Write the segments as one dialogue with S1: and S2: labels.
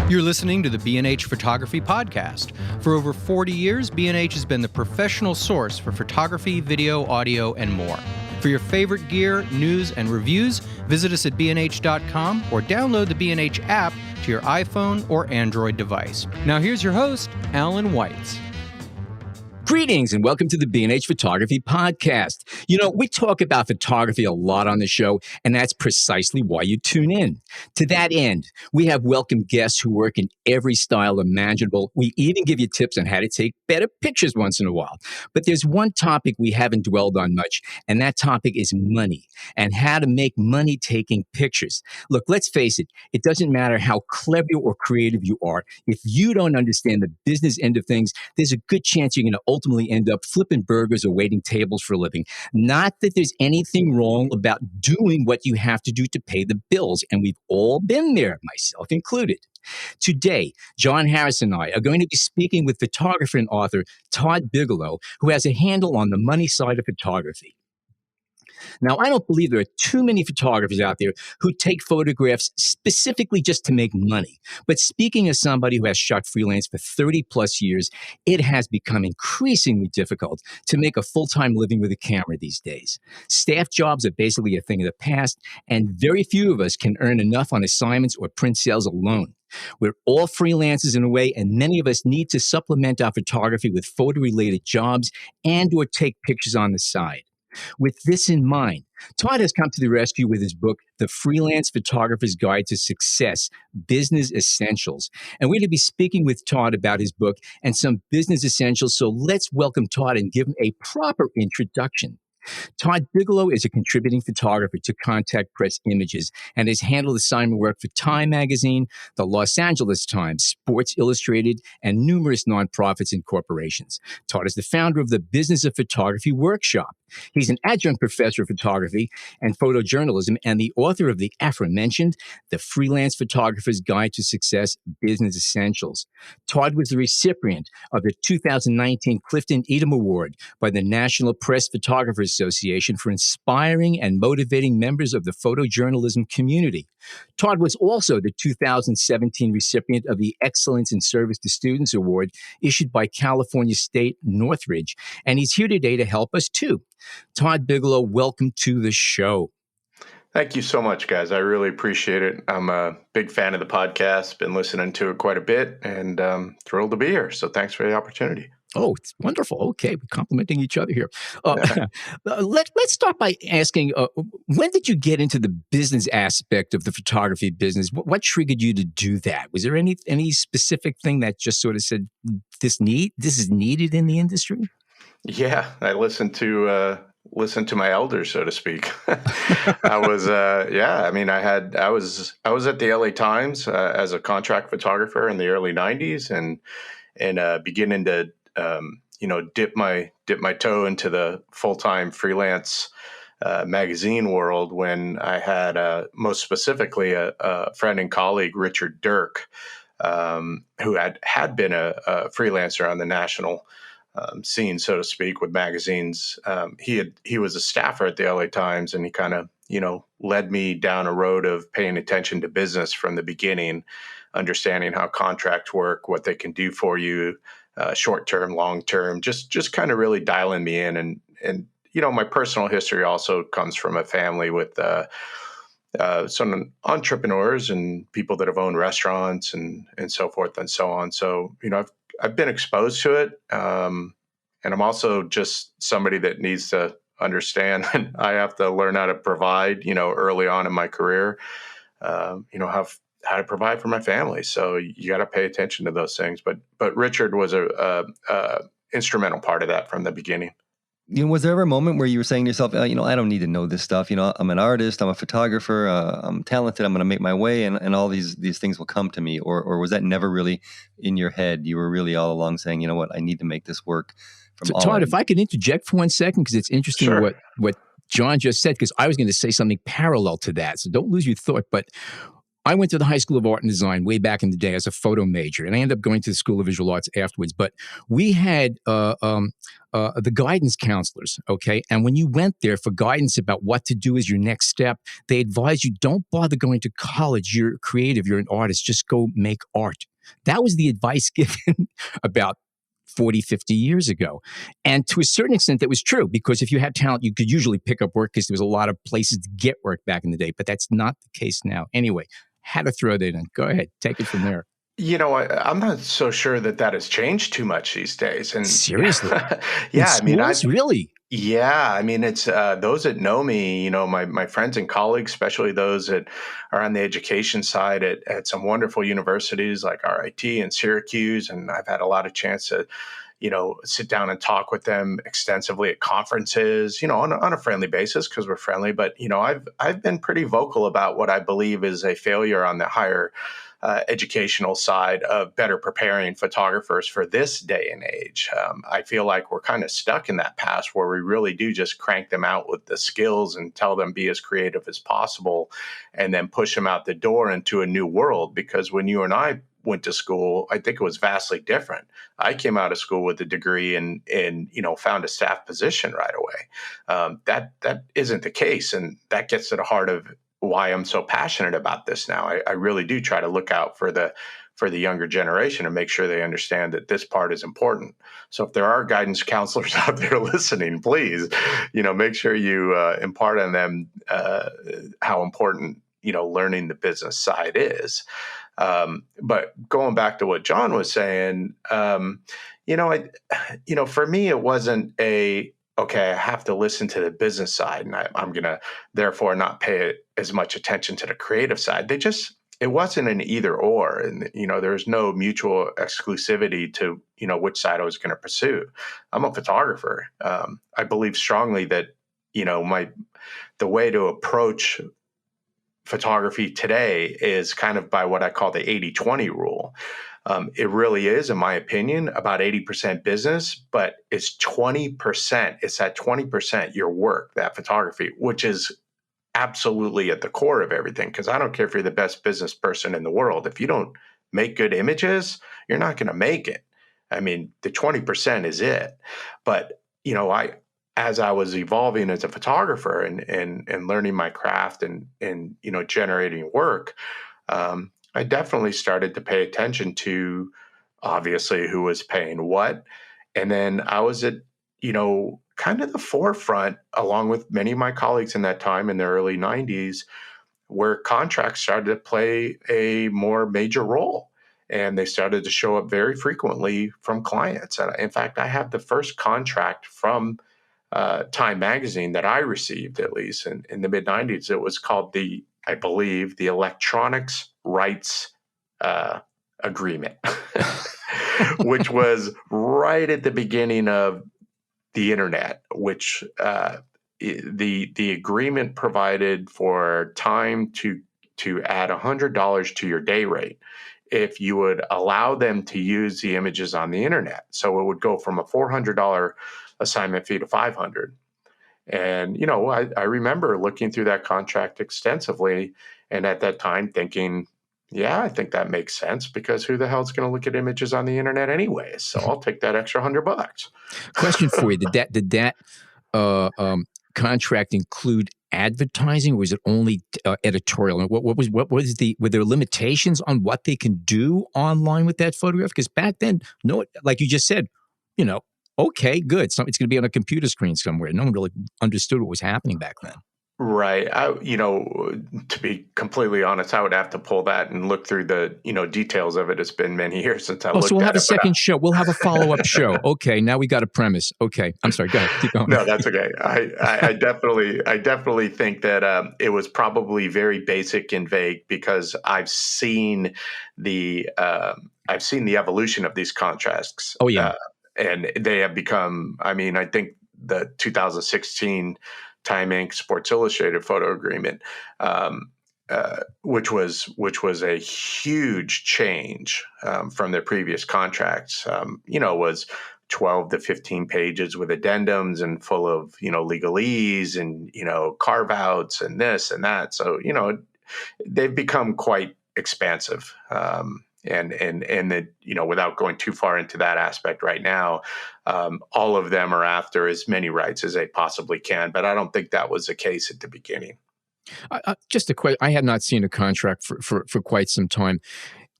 S1: You're listening to the B&H Photography Podcast. For over 40 years, B&H has been the professional source for photography, video, audio, and more. For your favorite gear, news, and reviews, visit us at bnh.com or download the B&H app to your iPhone or Android device. Now here's your host, Alan Weitz.
S2: Greetings and welcome to the B&H Photography Podcast. You know, we talk about photography a lot on the show, and that's precisely why you tune in. To that end, we have welcome guests who work in every style imaginable. We even give you tips on how to take better pictures once in a while. But there's one topic we haven't dwelled on much, and that topic is money and how to make money taking pictures. Look, let's face it, it doesn't matter how clever or creative you are. If you don't understand the business end of things, there's a good chance you're going to ultimately end up flipping burgers or waiting tables for a living. Not that there's anything wrong about doing what you have to do to pay the bills, and we've all been there, myself included. Today, John Harris and I are going to be speaking with photographer and author Todd Bigelow, who has a handle on the money side of photography. Now, I don't believe there are too many photographers out there who take photographs specifically just to make money. But speaking as somebody who has shot freelance for 30 plus years, it has become increasingly difficult to make a full-time living with a camera these days. Staff jobs are basically a thing of the past, and very few of us can earn enough on assignments or print sales alone. We're all freelancers in a way, and many of us need to supplement our photography with photo-related jobs and or take pictures on the side. With this in mind, Todd has come to the rescue with his book, The Freelance Photographer's Guide to Success, Business Essentials. And we're going to be speaking with Todd about his book and some business essentials. So let's welcome Todd and give him a proper introduction. Todd Bigelow is a contributing photographer to Contact Press Images and has handled assignment work for Time Magazine, the Los Angeles Times, Sports Illustrated, and numerous nonprofits and corporations. Todd is the founder of the Business of Photography Workshop. He's an adjunct professor of photography and photojournalism and the author of the aforementioned The Freelance Photographer's Guide to Success, Business Essentials. Todd was the recipient of the 2019 Clifton Edom Award by the National Press Photographers Association for inspiring and motivating members of the photojournalism community. Todd was also the 2017 recipient of the Excellence in Service to Students Award issued by California State Northridge, and he's here today to help us too. Todd Bigelow, welcome to the show.
S3: Thank you so much, guys. I really appreciate it. I'm a big fan of the podcast, been listening to it quite a bit, and thrilled to be here. So thanks for the opportunity.
S2: Oh, it's wonderful. Okay, we're complimenting each other here. Let's start by asking, when did you get into the business aspect of the photography business? What triggered you to do that? Was there any specific thing that just sort of said, this is needed in the industry?
S3: Yeah, I listened to my elders, so to speak. I was at the LA Times as a contract photographer in the early 90s and beginning to dip my toe into the full-time freelance magazine world when I had most specifically a friend and colleague, Richard Dirk, who had been a freelancer on the national scene, so to speak, with magazines. He was a staffer at the LA Times, and he kind of, led me down a road of paying attention to business from the beginning, understanding how contracts work, what they can do for you, short-term, long-term, just kind of really dialing me in. And my personal history also comes from a family with some entrepreneurs and people that have owned restaurants and so forth and so on. So, I've been exposed to it, and I'm also just somebody that needs to understand and I have to learn how to provide, early on in my career, how to provide for my family. So you got to pay attention to those things. But Richard was a instrumental part of that from the beginning.
S4: Was there ever a moment where you were saying to yourself, I don't need to know this stuff. I'm an artist, I'm a photographer, I'm talented, I'm going to make my way, and all these things will come to me? Or was that never really in your head? You were really all along saying, you know what, I need to make this work.
S2: So Todd, if I could interject for 1 second, because it's interesting
S3: Sure.
S2: what John just said, because I was going to say something parallel to that. So don't lose your thought. But I went to the High School of Art and Design way back in the day as a photo major, and I ended up going to the School of Visual Arts afterwards. But we had the guidance counselors, okay? And when you went there for guidance about what to do as your next step, they advised you, don't bother going to college. You're creative. You're an artist. Just go make art. That was the advice given about 40, 50 years ago. And to a certain extent, that was true, because if you had talent, you could usually pick up work because there was a lot of places to get work back in the day. But that's not the case now. Anyway, had to throw that in. Go ahead. Take it from there.
S3: I'm not so sure that has changed too much these days. And
S2: seriously,
S3: yeah,
S2: really.
S3: Yeah, I mean, it's those that know me, my friends and colleagues, especially those that are on the education side at some wonderful universities like RIT and Syracuse, and I've had a lot of chance to, sit down and talk with them extensively at conferences, on a friendly basis because we're friendly. But I've been pretty vocal about what I believe is a failure on the higher educational side of better preparing photographers for this day and age. I feel like we're kind of stuck in that past where we really do just crank them out with the skills and tell them be as creative as possible and then push them out the door into a new world. Because when you and I went to school, I think it was vastly different. I came out of school with a degree and found a staff position right away. That isn't the case, and that gets to the heart of why I'm so passionate about this now. I really do try to look out for the younger generation and make sure they understand that this part is important. So if there are guidance counselors out there listening, please, make sure you impart on them how important, learning the business side is. But going back to what John was saying, for me, it wasn't okay, I have to listen to the business side and I'm going to therefore not pay as much attention to the creative side. It wasn't an either or. And, there's no mutual exclusivity to, which side I was going to pursue. I'm a photographer. I believe strongly that, the way to approach photography today is kind of by what I call the 80-20 rule. It really is, in my opinion, about 80% business, but it's 20%. It's that 20%, your work, that photography, which is absolutely at the core of everything. Because I don't care if you're the best business person in the world. If you don't make good images, you're not going to make it. I mean, the 20% is it. But, as I was evolving as a photographer and learning my craft and generating work, I definitely started to pay attention to obviously who was paying what. And then I was at, kind of the forefront along with many of my colleagues in that time in the early 90s, where contracts started to play a more major role. And they started to show up very frequently from clients. And in fact, I have the first contract from Time Magazine that I received, at least in the mid 90s. It was called I believe, the Electronics Rights Agreement, which was right at the beginning of the internet, which the agreement provided for Time to add $100 to your day rate if you would allow them to use the images on the internet. So it would go from a $400 assignment fee to $500. And, I remember looking through that contract extensively and at that time thinking, yeah, I think that makes sense because who the hell's going to look at images on the internet anyways? So I'll take that extra $100.
S2: Question for you. Did that contract include advertising, or was it only editorial? And were there limitations on what they can do online with that photograph? Because back then, no, like you just said, okay, good. So it's going to be on a computer screen somewhere. No one really understood what was happening back then.
S3: Right. To be completely honest, I would have to pull that and look through the, details of it. It's been many years since I looked at it.
S2: So we'll have a second show. We'll have a follow-up show. Okay, now we got a premise. Okay, I'm sorry. Go ahead. Keep going.
S3: No, that's okay. I definitely think that it was probably very basic and vague because I've seen the evolution of these contracts.
S2: Oh yeah.
S3: And they have become, I think the 2016 Time Inc. Sports Illustrated photo agreement, which was a huge change from their previous contracts, was 12 to 15 pages with addendums and full of, legalese and, carve outs and this and that. So, they've become quite expansive. And that, without going too far into that aspect right now, all of them are after as many rights as they possibly can. But I don't think that was the case at the beginning.
S2: Just a question. I have not seen a contract for quite some time.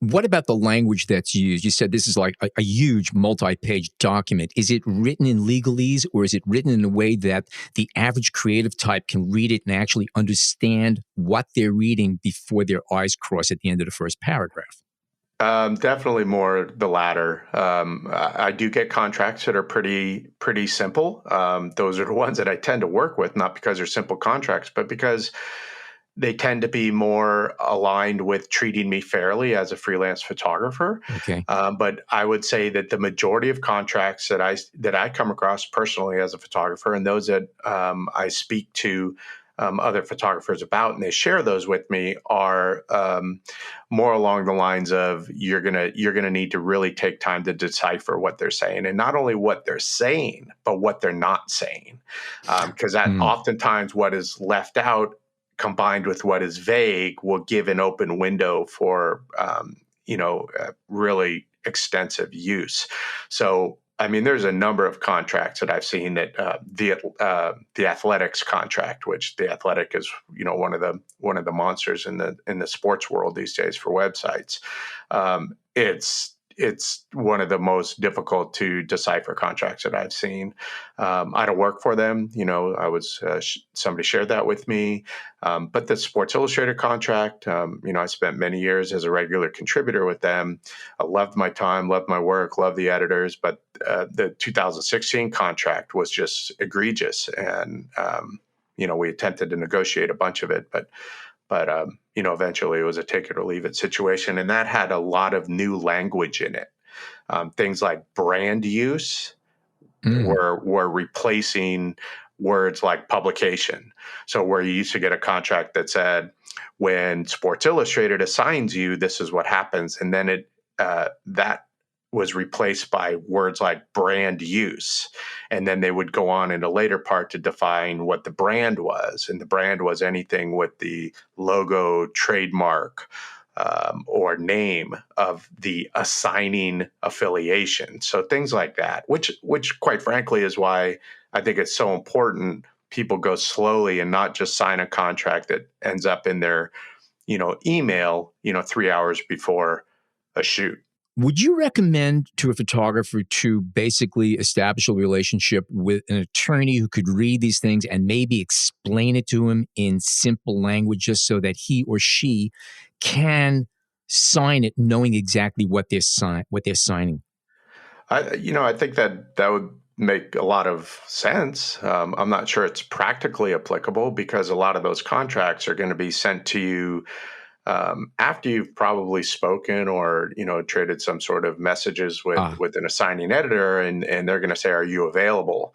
S2: What about the language that's used? You said this is like a huge multi-page document. Is it written in legalese, or is it written in a way that the average creative type can read it and actually understand what they're reading before their eyes cross at the end of the first paragraph?
S3: Definitely more the latter. I do get contracts that are pretty simple. Those are the ones that I tend to work with, not because they're simple contracts, but because they tend to be more aligned with treating me fairly as a freelance photographer.
S2: Okay.
S3: But I would say that the majority of contracts that I come across personally as a photographer, and those that I speak to other photographers about, and they share those with me, are more along the lines of you're gonna need to really take time to decipher what they're saying, and not only what they're saying, but what they're not saying, because that oftentimes what is left out, combined with what is vague, will give an open window for really extensive use. So, I mean, there's a number of contracts that I've seen that the Athletics contract, which the Athletic is one of the monsters in the sports world these days for websites. It's one of the most difficult to decipher contracts that I've seen. I don't work for them. Somebody shared that with me. But the Sports Illustrated contract, I spent many years as a regular contributor with them. I loved my time, loved my work, loved the editors. But the 2016 contract was just egregious. And, we attempted to negotiate a bunch of it, but eventually it was a take it or leave it situation. And that had a lot of new language in it. Things like brand use were replacing words like publication. So where you used to get a contract that said, when Sports Illustrated assigns you, this is what happens. And then that was replaced by words like brand use. And then they would go on in a later part to define what the brand was. And the brand was anything with the logo, trademark, or name of the assigning affiliation. So things like that, which quite frankly is why I think it's so important people go slowly and not just sign a contract that ends up in their, email, 3 hours before a shoot.
S2: Would you recommend to a photographer to basically establish a relationship with an attorney who could read these things and maybe explain it to him in simple language, just so that he or she can sign it knowing exactly what they're signing?
S3: I think that would make a lot of sense. I'm not sure it's practically applicable because a lot of those contracts are going to be sent to you after you've probably spoken or traded some sort of messages with an assigning editor, and they're going to say, "Are you available?"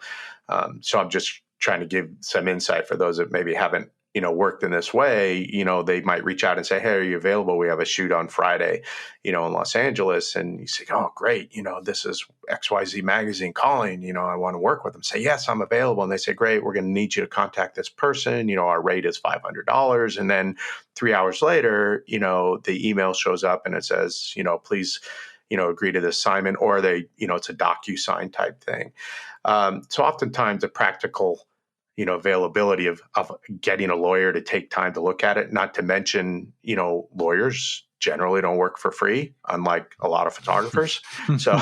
S3: So I'm just trying to give some insight for those that maybe haven't worked in this way. They might reach out and say, "Hey, are you available? We have a shoot on Friday, in Los Angeles." And you say, "Oh, great. This is XYZ magazine calling, I want to work with them." Say, "Yes, I'm available." And they say, "Great. We're going to need you to contact this person. Our rate is $500. And then 3 hours later, the email shows up and it says, "Please, agree to this assignment," or it's a DocuSign type thing. So oftentimes the practical availability of getting a lawyer to take time to look at it, not to mention, lawyers generally don't work for free, unlike a lot of photographers. So,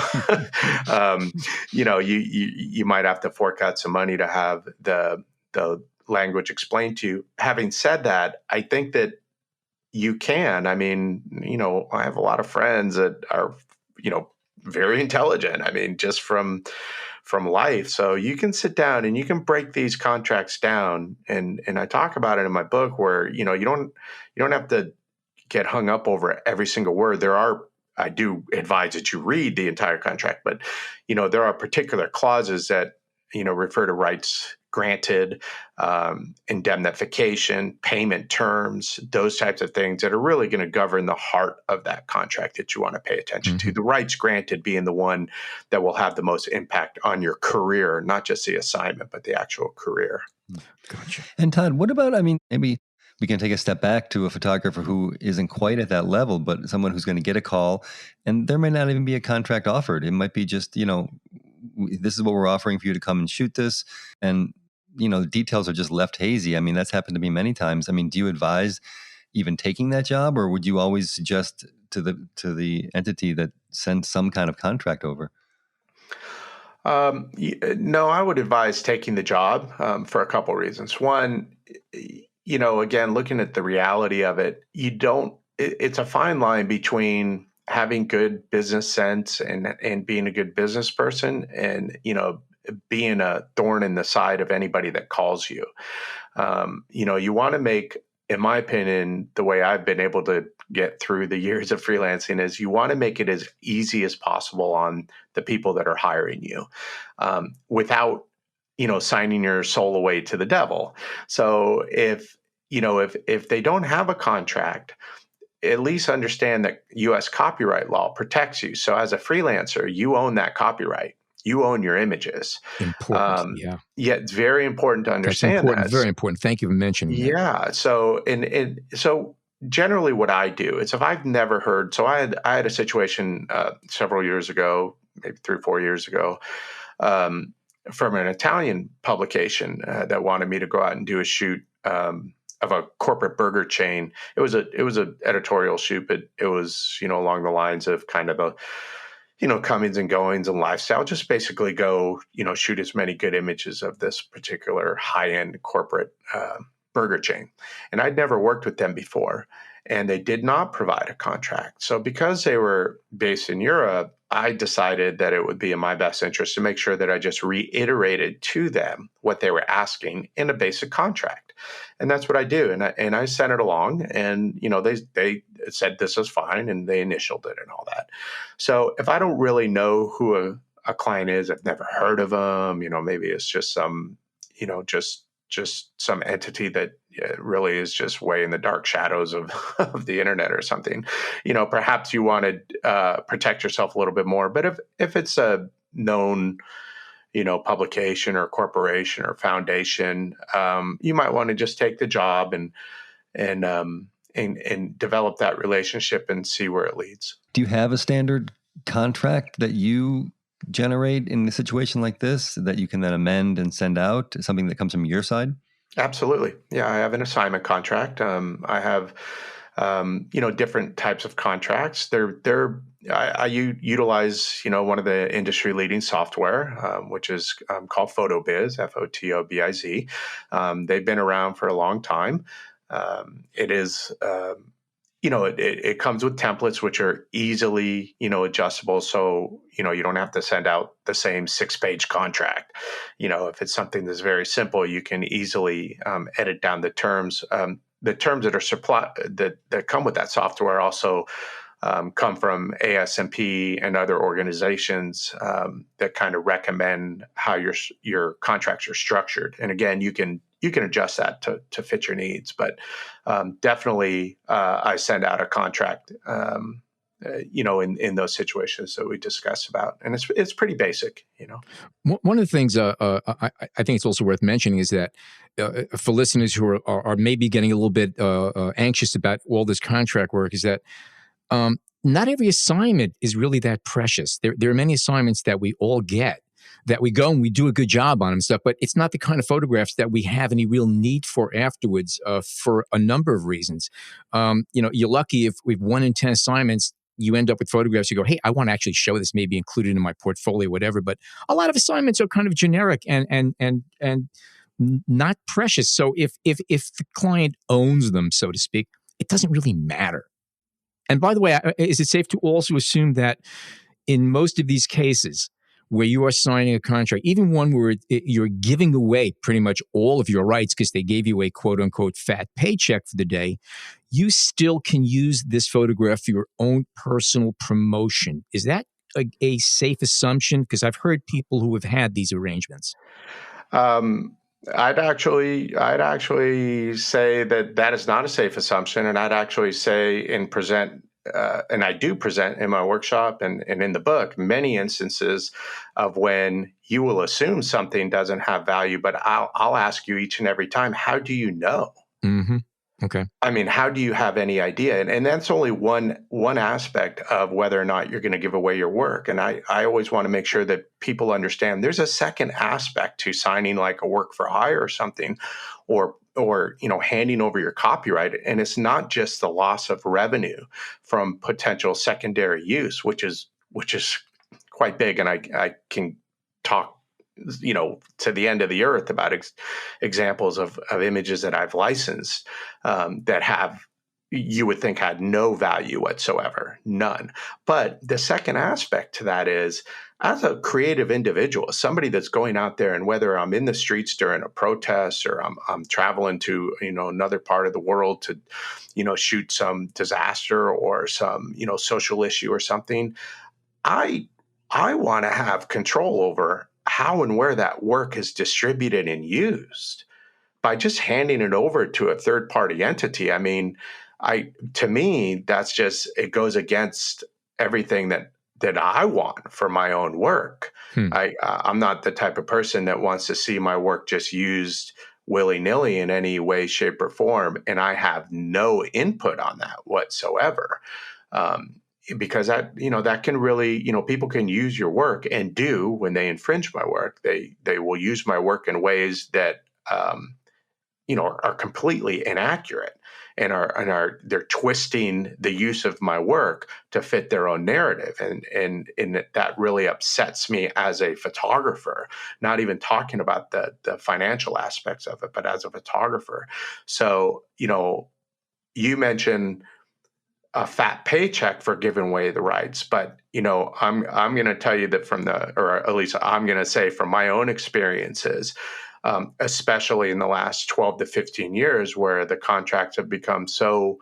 S3: you might have to fork out some money to have the language explained to you. Having said that, I think that you can. I mean, I have a lot of friends that are, very intelligent. I mean, just from life. So you can sit down and you can break these contracts down. And I talk about it in my book where, you don't have to get hung up over every single word. I do advise that you read the entire contract, but, there are particular clauses that, refer to rights granted, indemnification, payment terms, those types of things that are really going to govern the heart of that contract that you want to pay attention to. The rights granted being the one that will have the most impact on your career, not just the assignment, but the actual career.
S2: Gotcha.
S4: And Todd, what about, maybe we can take a step back to a photographer who isn't quite at that level, but someone who's going to get a call, and there may not even be a contract offered. It might be just, this is what we're offering for you to come and shoot this. And, the details are just left hazy. I mean, that's happened to me many times. I mean, do you advise even taking that job, or would you always suggest to the entity that sends some kind of contract over?
S3: No, I would advise taking the job for a couple reasons. One, again, looking at the reality of it, it's a fine line between having good business sense and being a good business person and, being a thorn in the side of anybody that calls you. You want to make, in my opinion, the way I've been able to get through the years of freelancing is you want to make it as easy as possible on the people that are hiring you, without, signing your soul away to the devil. So if they don't have a contract, at least understand that U.S. copyright law protects you. So as a freelancer, you own that copyright. You own your images.
S2: Important, yeah.
S3: Yeah, it's very important to understand.
S2: That's important,
S3: that.
S2: very important. Thank you for mentioning that.
S3: Yeah. So so generally, what I do is if I've never heard. So I had a situation several years ago, maybe 3 or 4 years ago, from an Italian publication that wanted me to go out and do a shoot of a corporate burger chain. It was a editorial shoot, but it was along the lines of kind of a comings and goings and lifestyle, just basically go, shoot as many good images of this particular high-end corporate burger chain. And I'd never worked with them before, and they did not provide a contract. So because they were based in Europe, I decided that it would be in my best interest to make sure that I just reiterated to them what they were asking in a basic contract. And that's what I do. And I sent it along, and, they said this is fine, and they initialed it and all that. So if I don't really know who a client is, I've never heard of them, maybe it's just some, just some entity that really is just way in the dark shadows of, of the internet or something, perhaps you want to protect yourself a little bit more. But if it's a known, publication or corporation or foundation, you might want to just take the job and develop that relationship and see where it leads.
S4: Do you have a standard contract that you generate in a situation like this that you can then amend and send out, something that comes from your side?
S3: Absolutely. Yeah, I have an assignment contract. I have, different types of contracts. I utilize, one of the industry leading software, which is called PhotoBiz, Fotobiz. They've been around for a long time. It is, it comes with templates which are easily, adjustable. So, you don't have to send out the same 6-page contract. If it's something that's very simple, you can easily edit down the terms. The terms that are that come with that software also come from ASMP and other organizations that kind of recommend how your contracts are structured. And again, you can adjust that to fit your needs, but definitely I send out a contract, in those situations that we discussed about, and it's pretty basic,
S2: One of the things I think it's also worth mentioning is that for listeners who are maybe getting a little bit anxious about all this contract work, is that not every assignment is really that precious. There are many assignments that we all get, that we go and we do a good job on and stuff, but it's not the kind of photographs that we have any real need for afterwards for a number of reasons. You're lucky if we've 1 in 10 assignments, you end up with photographs, you go, hey, I want to actually show this, maybe include it in my portfolio, whatever. But a lot of assignments are kind of generic and not precious. So if the client owns them, so to speak, it doesn't really matter. And by the way, is it safe to also assume that in most of these cases where you are signing a contract, even one where you're giving away pretty much all of your rights because they gave you a quote-unquote fat paycheck for the day, you still can use this photograph for your own personal promotion? Is that a safe assumption? Because I've heard people who have had these arrangements.
S3: I'd actually say that is not a safe assumption, and I'd actually say and I do present in my workshop and in the book many instances of when you will assume something doesn't have value, but I'll ask you each and every time, how do you know?
S2: Mm-hmm. Okay.
S3: I mean, how do you have any idea? And that's only one aspect of whether or not you're going to give away your work. And I always want to make sure that people understand there's a second aspect to signing like a work for hire or something, or handing over your copyright. And it's not just the loss of revenue from potential secondary use, which is quite big. And I can talk to the end of the earth about examples of images that I've licensed that have, you would think, had no value whatsoever, none. But the second aspect to that is, as a creative individual, somebody that's going out there, and whether I'm in the streets during a protest or I'm traveling to another part of the world to shoot some disaster or some social issue or something, I want to have control over how and where that work is distributed and used. By just handing it over to a third party entity, I mean, to me, it goes against everything that I want for my own work. I'm not the type of person that wants to see my work just used willy-nilly in any way, shape, or form, and I have no input on that whatsoever. Because that can really, people can use your work, and do, when they infringe my work, they will use my work in ways that are completely inaccurate, and they're twisting the use of my work to fit their own narrative, and that really upsets me as a photographer. Not even talking about the financial aspects of it, but as a photographer. So you mentioned a fat paycheck for giving away the rights, but I'm going to tell you that or at least I'm going to say from my own experiences, especially in the last 12 to 15 years, where the contracts have become so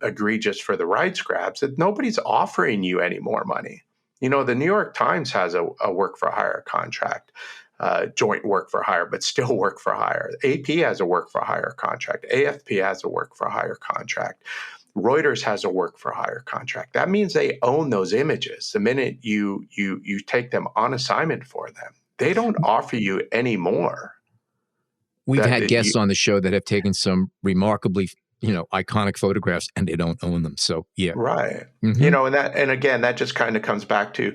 S3: egregious for the rights grabs that nobody's offering you any more money. The New York Times has a work for hire contract. Joint work for hire, but still work for hire. AP has a work for hire contract. AFP has a work for hire contract. Reuters has a work for hire contract. That means they own those images. The minute you take them on assignment for them, they don't offer you any more.
S2: We've had guests on the show that have taken some remarkably, iconic photographs, and they don't own them. So yeah,
S3: right.
S2: Mm-hmm.
S3: And again, that just kind of comes back to,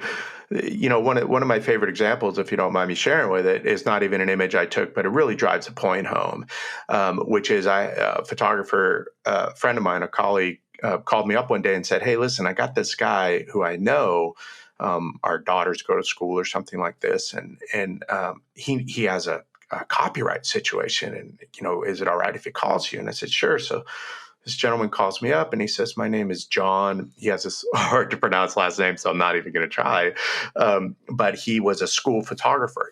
S3: one of my favorite examples, if you don't mind me sharing with it, is not even an image I took, but it really drives the point home, which is a photographer, a friend of mine, a colleague, called me up one day and said, "Hey, listen, I got this guy who I know. Our daughters go to school or something like this, and he has a copyright situation, and is it all right if he calls you?" And I said, "Sure." So this gentleman calls me up and he says, "My name is John." He has this hard to pronounce last name, so I'm not even going to try. But he was is a school photographer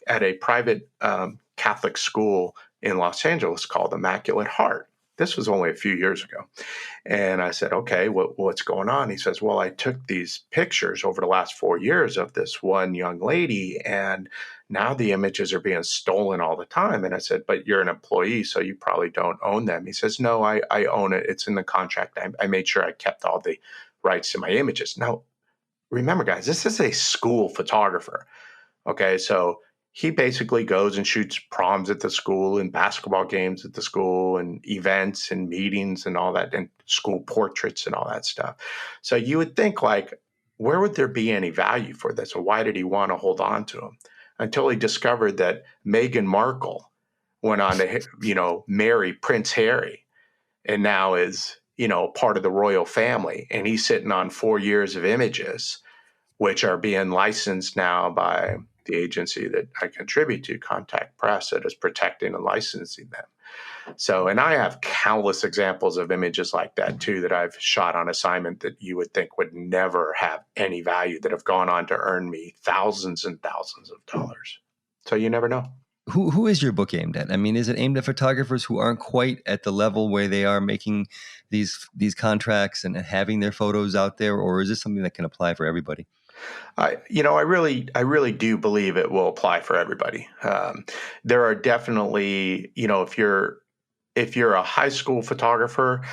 S3: at a private Catholic school in Los Angeles called Immaculate Heart. This was only a few years ago. And I said, "Okay, what's going on?" He says, "Well, I took these pictures over the last 4 years of this one young lady, and now the images are being stolen all the time." And I said, "But you're an employee, so you probably don't own them." He says, "No, I own it. It's in the contract. I made sure I kept all the rights to my images." Now, remember, guys, this is a school photographer. Okay, so he basically goes and shoots proms at the school and basketball games at the school and events and meetings and all that, and school portraits and all that stuff. So you would think, like, where would there be any value for this? Or why did he want to hold on to them? Until he discovered that Meghan Markle went on to, marry Prince Harry, and now is, part of the royal family. And he's sitting on 4 years of images, which are being licensed now by the agency that I contribute to, Contact Press, that is protecting and licensing them. So, and I have countless examples of images like that too, that I've shot on assignment that you would think would never have any value, that have gone on to earn me thousands and thousands of dollars. So you never know.
S4: Who is your book aimed at? I mean, is it aimed at photographers who aren't quite at the level where they are making these contracts and having their photos out there, or is this something that can apply for everybody?
S3: I really do believe it will apply for everybody. There are definitely, if you're a high school photographer,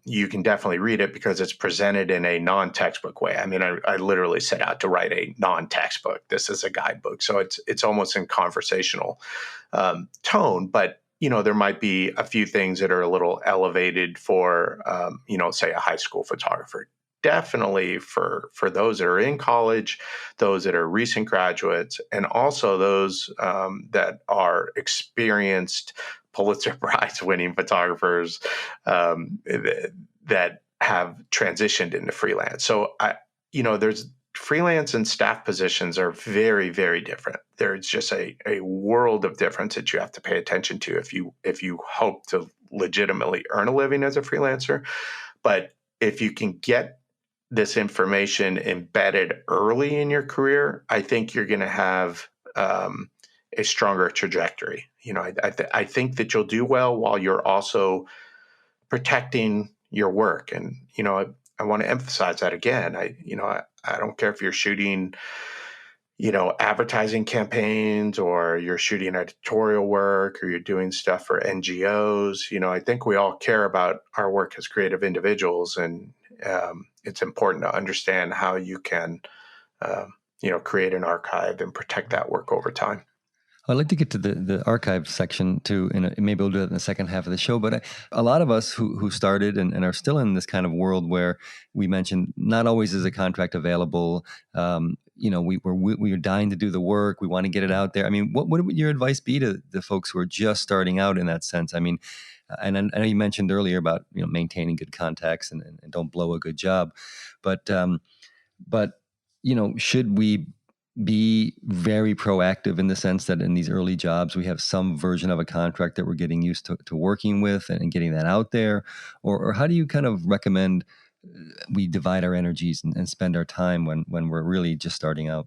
S3: you can definitely read it because it's presented in a non-textbook way. I mean, I literally set out to write a non-textbook. This is a guidebook, so it's almost in conversational tone. But there might be a few things that are a little elevated for, say a high school photographer. Definitely for those that are in college, those that are recent graduates, and also those that are experienced Pulitzer Prize winning photographers that have transitioned into freelance. So there's freelance and staff positions are very, very different. There's just a world of difference that you have to pay attention to if you hope to legitimately earn a living as a freelancer. But if you can get this information embedded early in your career, I think you're going to have a stronger trajectory. I think that you'll do well while you're also protecting your work. And, I want to emphasize that again. I don't care if you're shooting, advertising campaigns, or you're shooting editorial work, or you're doing stuff for NGOs. I think we all care about our work as creative individuals, and it's important to understand how you can, create an archive and protect that work over time.
S4: I'd like to get to the archive section too, and maybe we'll do it in the second half of the show. But a lot of us who started and are still in this kind of world where we mentioned not always is a contract available. We're dying to do the work. We want to get it out there. I mean, what would your advice be to the folks who are just starting out in that sense? I mean, and I know you mentioned earlier about maintaining good contacts and don't blow a good job, but should we be very proactive in the sense that in these early jobs, we have some version of a contract that we're getting used to working with and getting that out there? Or how do you kind of recommend we divide our energies and spend our time when we're really just starting out?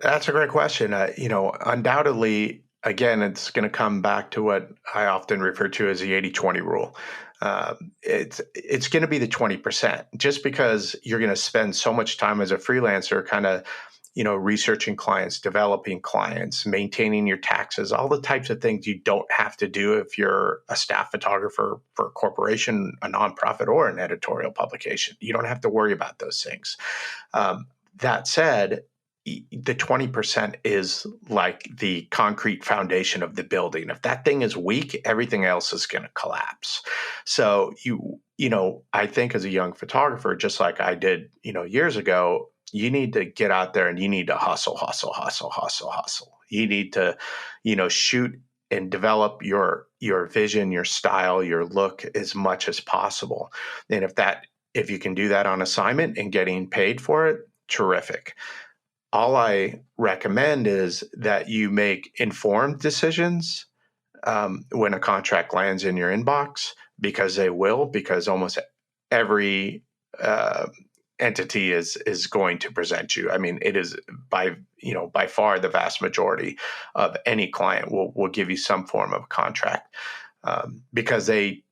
S3: That's a great question. Undoubtedly, again, it's going to come back to what I often refer to as the 80-20 rule. It's going to be the 20%, just because you're going to spend so much time as a freelancer kind of researching clients, developing clients, maintaining your taxes, all the types of things you don't have to do if you're a staff photographer for a corporation, a nonprofit, or an editorial publication. You don't have to worry about those things. That said, the 20% is like the concrete foundation of the building. If that thing is weak, everything else is going to collapse. So I think as a young photographer, just like I did, years ago, you need to get out there and you need to hustle. You need to, shoot and develop your vision, your style, your look as much as possible. And if you can do that on assignment and getting paid for it, terrific. All I recommend is that you make informed decisions when a contract lands in your inbox, because they will, because almost every entity is going to present you. I mean, it is by far the vast majority of any client will give you some form of contract because the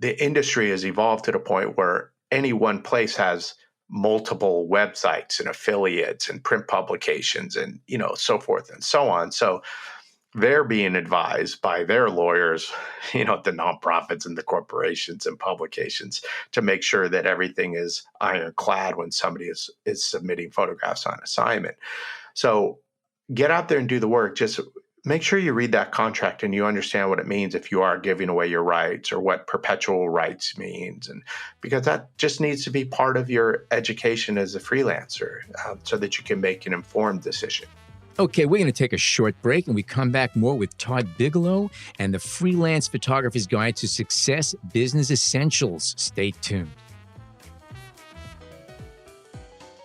S3: industry has evolved to the point where any one place has multiple websites and affiliates and print publications and so forth and so on. So they're being advised by their lawyers, the nonprofits and the corporations and publications, to make sure that everything is ironclad when somebody is submitting photographs on assignment. So get out there and do the work. Just make sure you read that contract and you understand what it means if you are giving away your rights, or what perpetual rights means. And because that just needs to be part of your education as a freelancer so that you can make an informed decision.
S2: Okay, we're going to take a short break and we come back more with Todd Bigelow and the Freelance Photographer's Guide to Success Business Essentials. Stay tuned.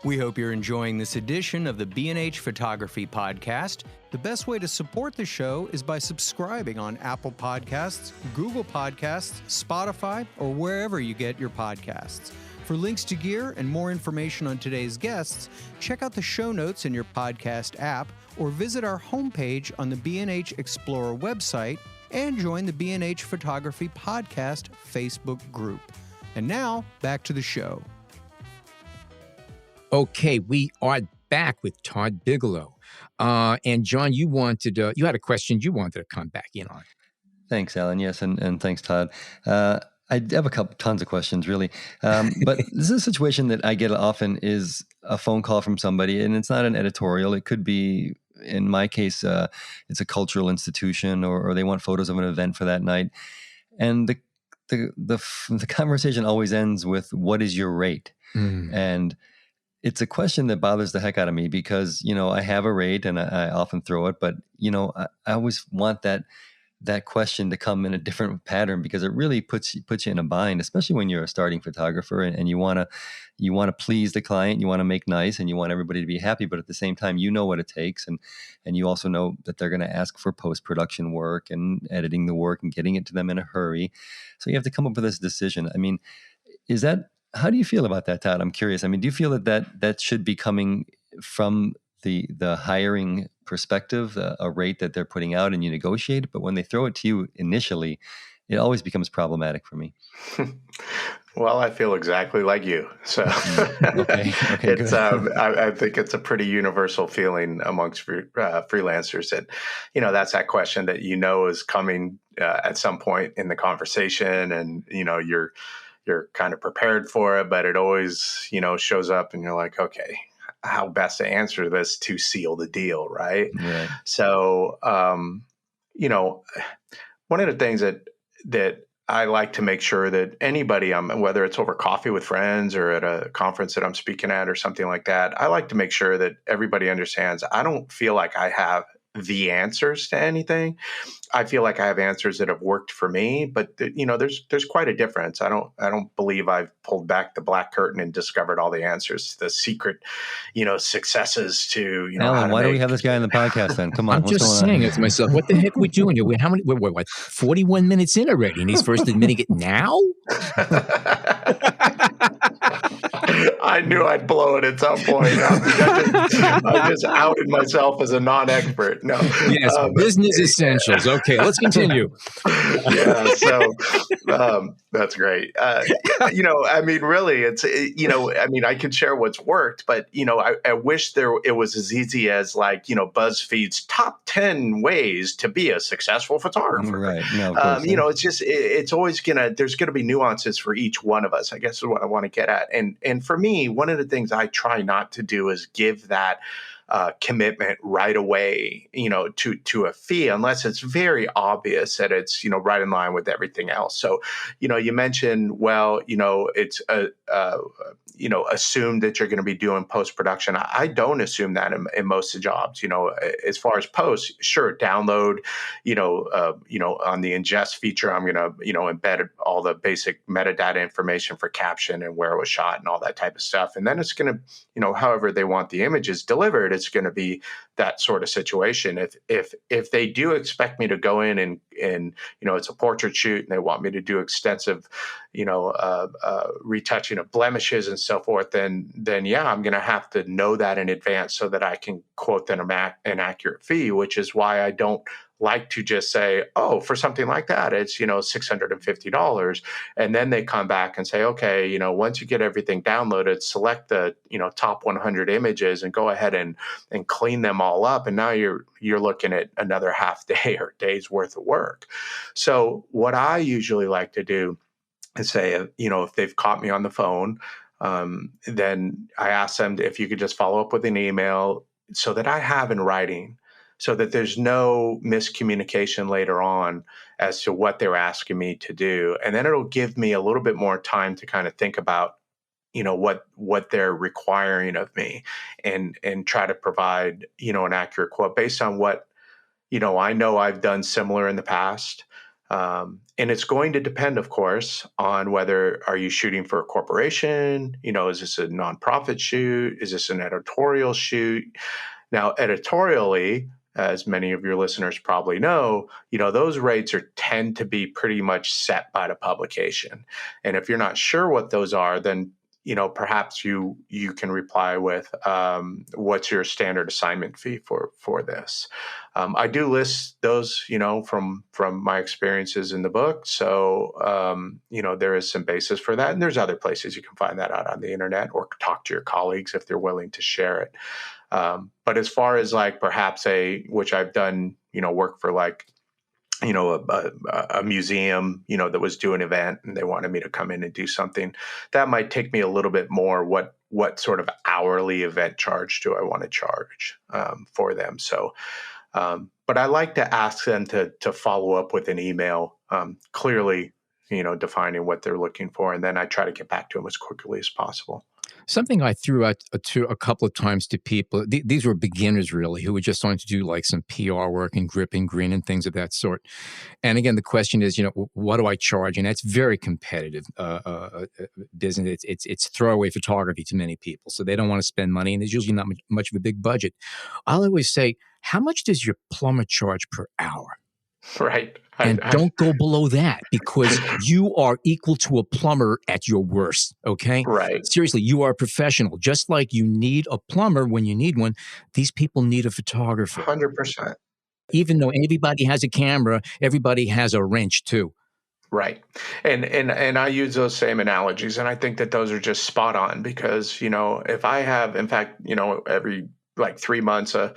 S1: We hope you're enjoying this edition of the B&H Photography Podcast. The best way to support the show is by subscribing on Apple Podcasts, Google Podcasts, Spotify, or wherever you get your podcasts. For links to gear and more information on today's guests, check out the show notes in your podcast app, or visit our homepage on the B&H Explorer website, and join the B&H Photography Podcast Facebook group. And now, back to the show.
S2: Okay, we are back with Todd Bigelow. And John, you had a question you wanted to come back in on.
S4: Thanks, Alan. Yes, and thanks, Todd. I have tons of questions, really. But this is a situation that I get often is a phone call from somebody, and it's not an editorial. It could be in my case, it's a cultural institution, or they want photos of an event for that night, and the conversation always ends with, "What is your rate?" And it's a question that bothers the heck out of me because, I have a rate and I often throw it, but, I always want that question to come in a different pattern because it really puts you in a bind, especially when you're a starting photographer and you want to please the client, you want to make nice, and you want everybody to be happy, but at the same time, you know what it takes, and you also know that they're going to ask for post-production work and editing the work and getting it to them in a hurry. So you have to come up with this decision. I mean, how do you feel about that, Todd? I'm curious. I mean, do you feel that should be coming from the hiring perspective, a rate that they're putting out and you negotiate, but when they throw it to you initially, it always becomes problematic for me.
S3: Well, I feel exactly like you. So
S4: Okay,
S3: it's
S4: good.
S3: I think it's a pretty universal feeling amongst freelancers that, that's that question that is coming at some point in the conversation, and you're kind of prepared for it, but it always shows up, and you're like, okay, how best to answer this to seal the deal, right?
S4: Right.
S3: So, one of the things that I like to make sure that anybody, whether it's over coffee with friends or at a conference that I'm speaking at or something like that, I like to make sure that everybody understands I don't feel like I have the answers to anything. I feel like I have answers that have worked for me, but there's quite a difference. I don't believe I've pulled back the black curtain and discovered all the answers to the secret, successes to how
S4: Alan,
S3: to
S4: why do we
S3: make.
S4: have this guy in the podcast then? Come on,
S2: I'm
S4: what's
S2: just
S4: going
S2: saying
S4: on?
S2: to myself, what the heck are we doing here? How many? What? 41 minutes in already, and he's first admitting it now.
S3: I knew I'd blow it at some point. I just outed myself as a non-expert. No.
S2: Yes, business essentials. Okay, let's continue.
S3: Yeah, so that's great. Really, it's I can share what's worked, but I wish it was as easy as BuzzFeed's top 10 ways to be a successful photographer.
S4: Right. No, of course.
S3: It's just it's always there's gonna be nuances for each one of us, I guess is what I want to get at. And for me, one of the things I try not to do is give that commitment right away, to a fee, unless it's very obvious that it's, right in line with everything else. So, you mentioned, well, it's assume that you're going to be doing post-production. I don't assume that in most of the jobs, as far as post, sure, download, on the ingest feature, I'm going to, embed all the basic metadata information for caption and where it was shot and all that type of stuff. And then it's going to, however they want the images delivered, it's going to be that sort of situation. If they do expect me to go in and it's a portrait shoot and they want me to do extensive, retouching of blemishes and so forth, then yeah, I'm going to have to know that in advance so that I can quote them an accurate fee, which is why I don't like to just say, oh, for something like that, it's, $650. And then they come back and say, okay, once you get everything downloaded, select the, top 100 images and go ahead and clean them all up. And now you're looking at another half day or day's worth of work. So what I usually like to do is say, if they've caught me on the phone, then I ask them if you could just follow up with an email so that I have in writing, so that there's no miscommunication later on as to what they're asking me to do. And then it'll give me a little bit more time to kind of think about, what they're requiring of me, and try to provide, an accurate quote based on what, I know I've done similar in the past. And it's going to depend, of course, on whether are you shooting for a corporation? Is this a nonprofit shoot? Is this an editorial shoot? Now, editorially, as many of your listeners probably know, those rates tend to be pretty much set by the publication. And if you're not sure what those are, then perhaps you can reply with what's your standard assignment fee for this. I do list those, from my experiences in the book. So, there is some basis for that. And there's other places you can find that out on the internet, or talk to your colleagues if they're willing to share it. But as far as perhaps which I've done, work for a museum, that was doing an event and they wanted me to come in and do something that might take me a little bit more. what sort of hourly event charge do I want to charge for them. So, but I like to ask them to follow up with an email, clearly, defining what they're looking for, and then I try to get back to them as quickly as possible.
S2: Something I threw out to a couple of times to people, these were beginners really, who were just starting to do like some PR work and gripping green and things of that sort. And again, the question is, what do I charge? And that's very competitive business. It's throwaway photography to many people. So they don't want to spend money, and there's usually not much of a big budget. I'll always say, how much does your plumber charge per hour?
S3: Right.
S2: And don't go below that, because you are equal to a plumber at your worst, okay?
S3: Right.
S2: Seriously, you are a professional. Just like you need a plumber when you need one, these people need a photographer.
S3: 100%.
S2: Even though everybody has a camera, everybody has a wrench too.
S3: Right. And I use those same analogies, and I think that those are just spot on, because, if I have, in fact, every like 3 months, a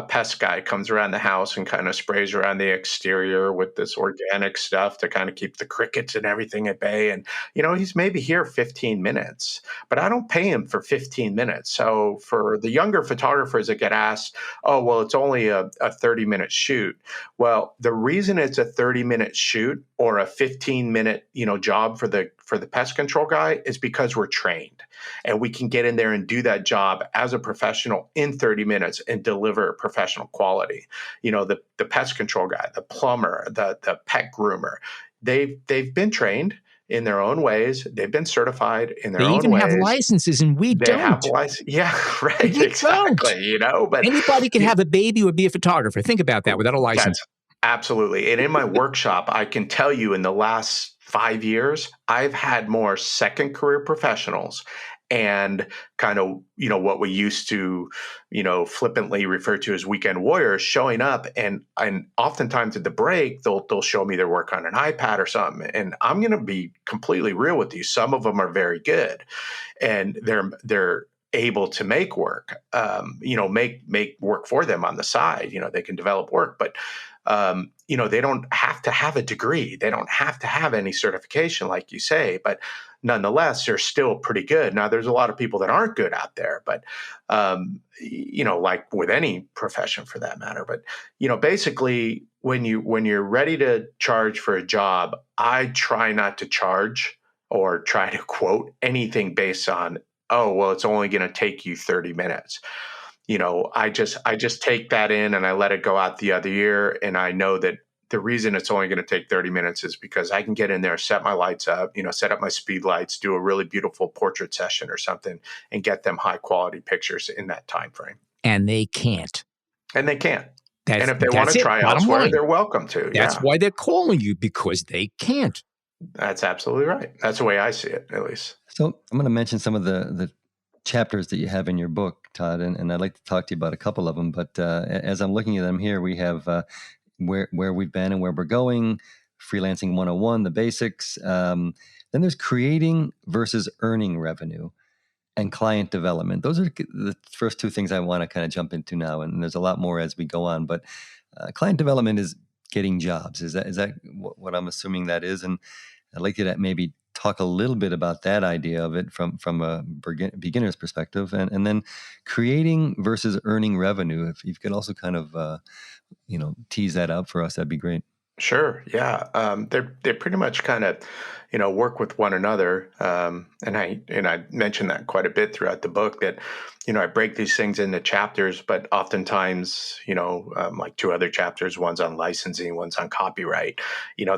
S3: pest guy comes around the house and kind of sprays around the exterior with this organic stuff to kind of keep the crickets and everything at bay. And, he's maybe here 15 minutes, but I don't pay him for 15 minutes. So for the younger photographers that get asked, oh, well, it's only a 30-minute shoot. Well, the reason it's a 30-minute shoot or a 15-minute, job for the pest control guy is because we're trained, and we can get in there and do that job as a professional in 30 minutes and deliver professional quality. The pest control guy, the plumber, the pet groomer, they've been trained in their own ways. They've been certified in their
S2: They
S3: own
S2: even
S3: ways.
S2: have licenses, and we
S3: They
S2: don't.
S3: have license. Yeah, right.
S2: We
S3: Exactly. But
S2: anybody can have a baby or be a photographer. Think about that without a license.
S3: Absolutely. And in my workshop, I can tell you in the last 5 years, I've had more second career professionals and kind of, what we used to, flippantly refer to as weekend warriors showing up. And oftentimes at the break, they'll show me their work on an iPad or something. And I'm going to be completely real with you. Some of them are very good, and they're able to make work, make work for them on the side. They can develop work, but they don't have to have a degree. They don't have to have any certification, like you say, but nonetheless, they're still pretty good. Now, there's a lot of people that aren't good out there, but, like with any profession for that matter. But, basically when you're ready to charge for a job, I try not to charge or try to quote anything based on, oh, well, it's only going to take you 30 minutes. I just take that in and I let it go out the other year. And I know that the reason it's only going to take 30 minutes is because I can get in there, set my lights up, set up my speed lights, do a really beautiful portrait session or something, and get them high quality pictures in that time frame.
S2: And they can't.
S3: And they can't. And if they want to try elsewhere, they're welcome to.
S2: That's why they're calling you, because they can't.
S3: That's absolutely right. That's the way I see it, at least.
S4: So I'm going to mention some of the chapters that you have in your book, Todd, and I'd like to talk to you about a couple of them. But as I'm looking at them here, we have where we've been and where we're going, freelancing 101, the basics. Then there's creating versus earning revenue, and client development. Those are the first two things I want to kind of jump into now, and there's a lot more as we go on. But client development is getting jobs. Is that what I'm assuming that is? And I'd like you to maybe talk a little bit about that idea of it from a beginner's perspective, and then creating versus earning revenue. If you could also kind of tease that out for us, that'd be great.
S3: Sure. Yeah. They pretty much kind of, work with one another. And I mentioned that quite a bit throughout the book, that, I break these things into chapters, but oftentimes, like two other chapters, one's on licensing, one's on copyright,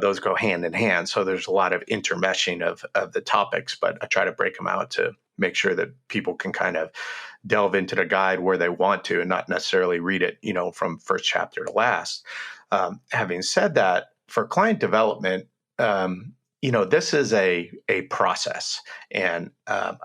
S3: those go hand in hand. So there's a lot of intermeshing of the topics, but I try to break them out to make sure that people can kind of delve into the guide where they want to and not necessarily read it, from first chapter to last. Having said that, for client development, this is a process. And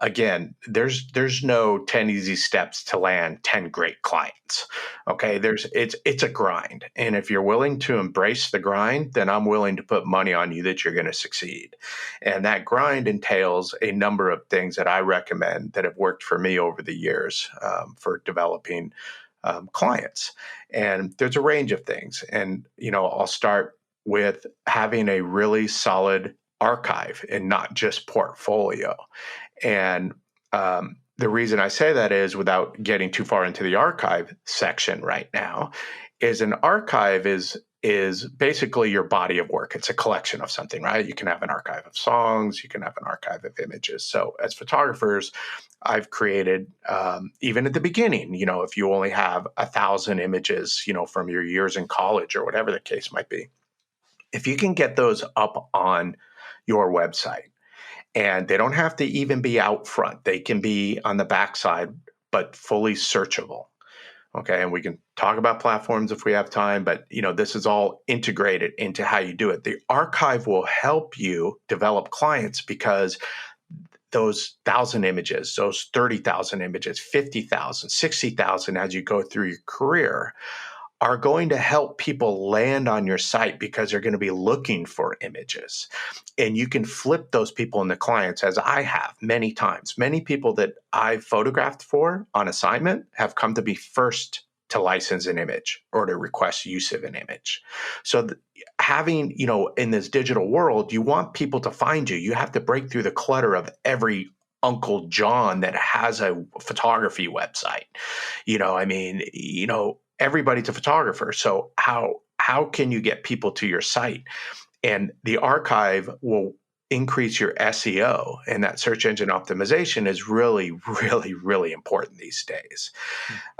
S3: again, there's no 10 easy steps to land 10 great clients. Okay, it's a grind. And if you're willing to embrace the grind, then I'm willing to put money on you that you're going to succeed. And that grind entails a number of things that I recommend that have worked for me over the years for developing clients. And there's a range of things. And, I'll start with having a really solid archive and not just portfolio. And the reason I say that is, without getting too far into the archive section right now, is an archive is basically your body of work. It's a collection of something, right? You can have an archive of songs, you can have an archive of images. So as photographers, I've created, even at the beginning, if you only have 1,000 images, from your years in college or whatever the case might be, if you can get those up on your website, and they don't have to even be out front, they can be on the backside, but fully searchable. Okay. And we can talk about platforms if we have time, but this is all integrated into how you do it. The archive will help you develop clients, because those 1,000 images, those 30,000 images, 50,000, 60,000 as you go through your career, are going to help people land on your site, because they're going to be looking for images. And you can flip those people into clients, as I have many times. Many people that I've photographed for on assignment have come to be first to license an image or to request use of an image. So having, in this digital world, you want people to find you. You have to break through the clutter of every Uncle John that has a photography website. Everybody's a photographer. So how can you get people to your site? And the archive will increase your SEO, and that search engine optimization is really, really, really important these days.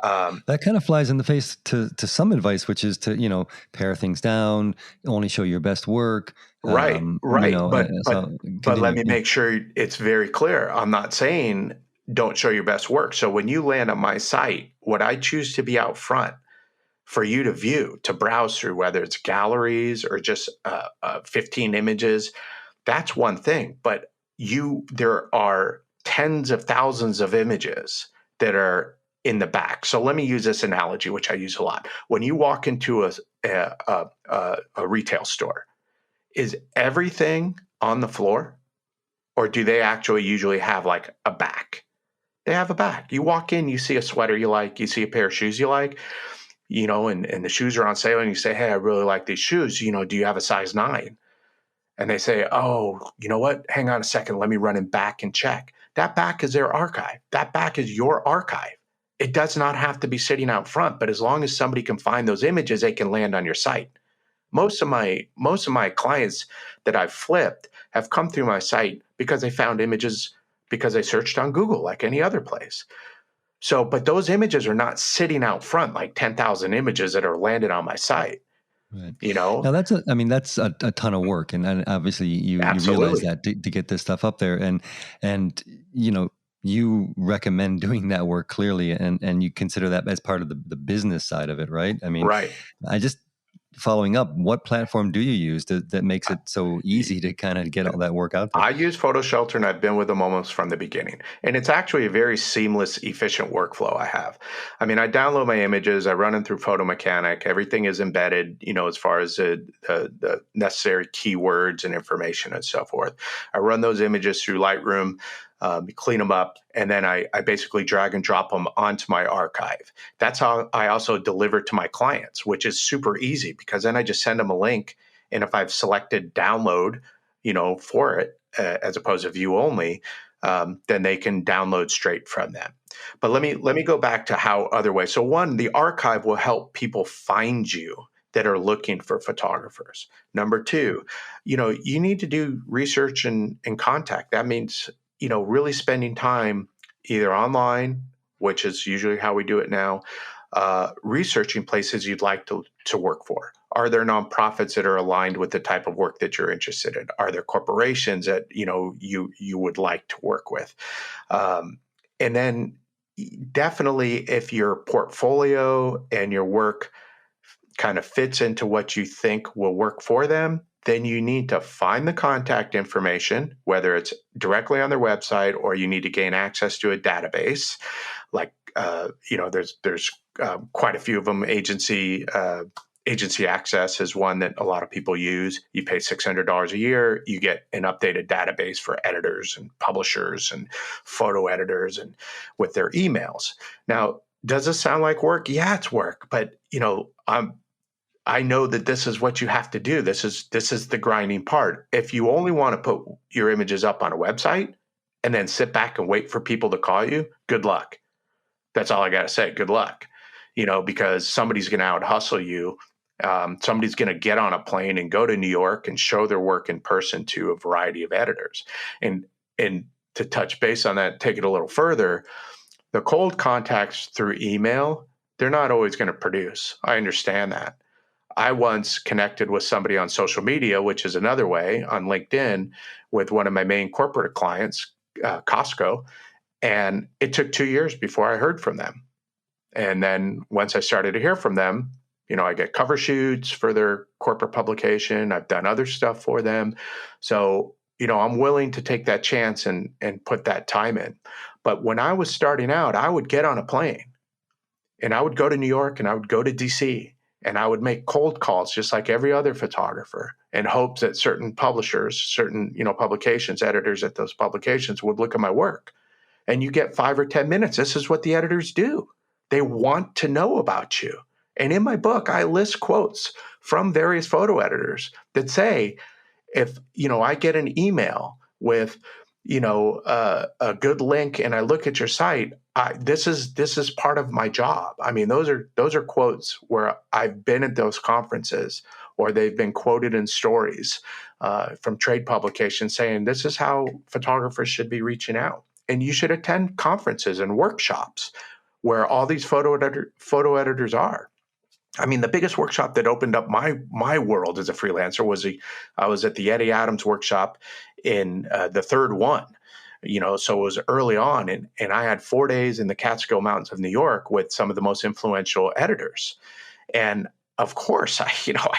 S4: That kind of flies in the face to some advice, which is to, pare things down, only show your best work.
S3: Right. But let me make sure it's very clear. I'm not saying don't show your best work. So when you land on my site, what I choose to be out front for you to view, to browse through, whether it's galleries or just 15 images, that's one thing. But there are tens of thousands of images that are in the back. So let me use this analogy, which I use a lot. When you walk into a retail store, is everything on the floor, or do they actually usually have like a back? They have a back. You walk in, you see a sweater you like, you see a pair of shoes you like, and the shoes are on sale, and you say, hey, I really like these shoes. Do you have a size 9? And they say, oh, you know what? Hang on a second. Let me run in back and check. That back is their archive. That back is your archive. It does not have to be sitting out front, but as long as somebody can find those images, they can land on your site. Most of my clients that I've flipped have come through my site because they found images because they searched on Google like any other place. So, but those images are not sitting out front like 10,000 images that are landed on my site.
S4: Right. Now that's a ton of work, and obviously you realize that to get this stuff up there, and you recommend doing that work clearly, and you consider that as part of the business side of it, right?
S3: Right.
S4: Following up, what platform do you use that makes it so easy to kind of get all that work out there?
S3: I use Photo Shelter, and I've been with them almost from the beginning. And it's actually a very seamless, efficient workflow I have. I download my images, I run them through Photo Mechanic. Everything is embedded, as far as the necessary keywords and information and so forth. I run those images through Lightroom, clean them up, and then I basically drag and drop them onto my archive. That's how I also deliver to my clients, which is super easy, because then I just send them a link, and if I've selected download, for it, as opposed to view only, then they can download straight from them. But let me go back to how other ways. So one, the archive will help people find you that are looking for photographers. Number two, you need to do research and contact. That means really spending time either online, which is usually how we do it now, researching places you'd like to work for. Are there nonprofits that are aligned with the type of work that you're interested in? Are there corporations that you would like to work with? And then definitely, if your portfolio and your work kind of fits into what you think will work for them, then you need to find the contact information, whether it's directly on their website or you need to gain access to a database. Like, there's quite a few of them. Agency Access is one that a lot of people use. You pay $600 a year. You get an updated database for editors and publishers and photo editors and with their emails. Now, does this sound like work? Yeah, it's work, but I know that this is what you have to do. This is the grinding part. If you only want to put your images up on a website, and then sit back and wait for people to call you, good luck. That's all I got to say. Good luck, because somebody's going to out hustle you. Somebody's going to get on a plane and go to New York and show their work in person to a variety of editors. And to touch base on that, take it a little further, the cold contacts through email, they're not always going to produce. I understand that. I once connected with somebody on social media, which is another way, on LinkedIn, with one of my main corporate clients, Costco, and it took 2 years before I heard from them. And then once I started to hear from them, I get cover shoots for their corporate publication. I've done other stuff for them. So, I'm willing to take that chance and put that time in. But when I was starting out, I would get on a plane and I would go to New York and I would go to DC and I would make cold calls just like every other photographer in hopes that certain publishers, certain, publications, editors at those publications would look at my work. And you get 5 or 10 minutes. This is what the editors do. They want to know about you. And in my book, I list quotes from various photo editors that say, if, I get an email with, a good link and I look at your site, this is part of my job. I mean, those are quotes where I've been at those conferences or they've been quoted in stories from trade publications saying this is how photographers should be reaching out. And you should attend conferences and workshops where all these photo editors are. I mean, the biggest workshop that opened up my world as a freelancer was I was at the Eddie Adams workshop in the third one, so it was early on. And I had 4 days in the Catskill Mountains of New York with some of the most influential editors. And of course, I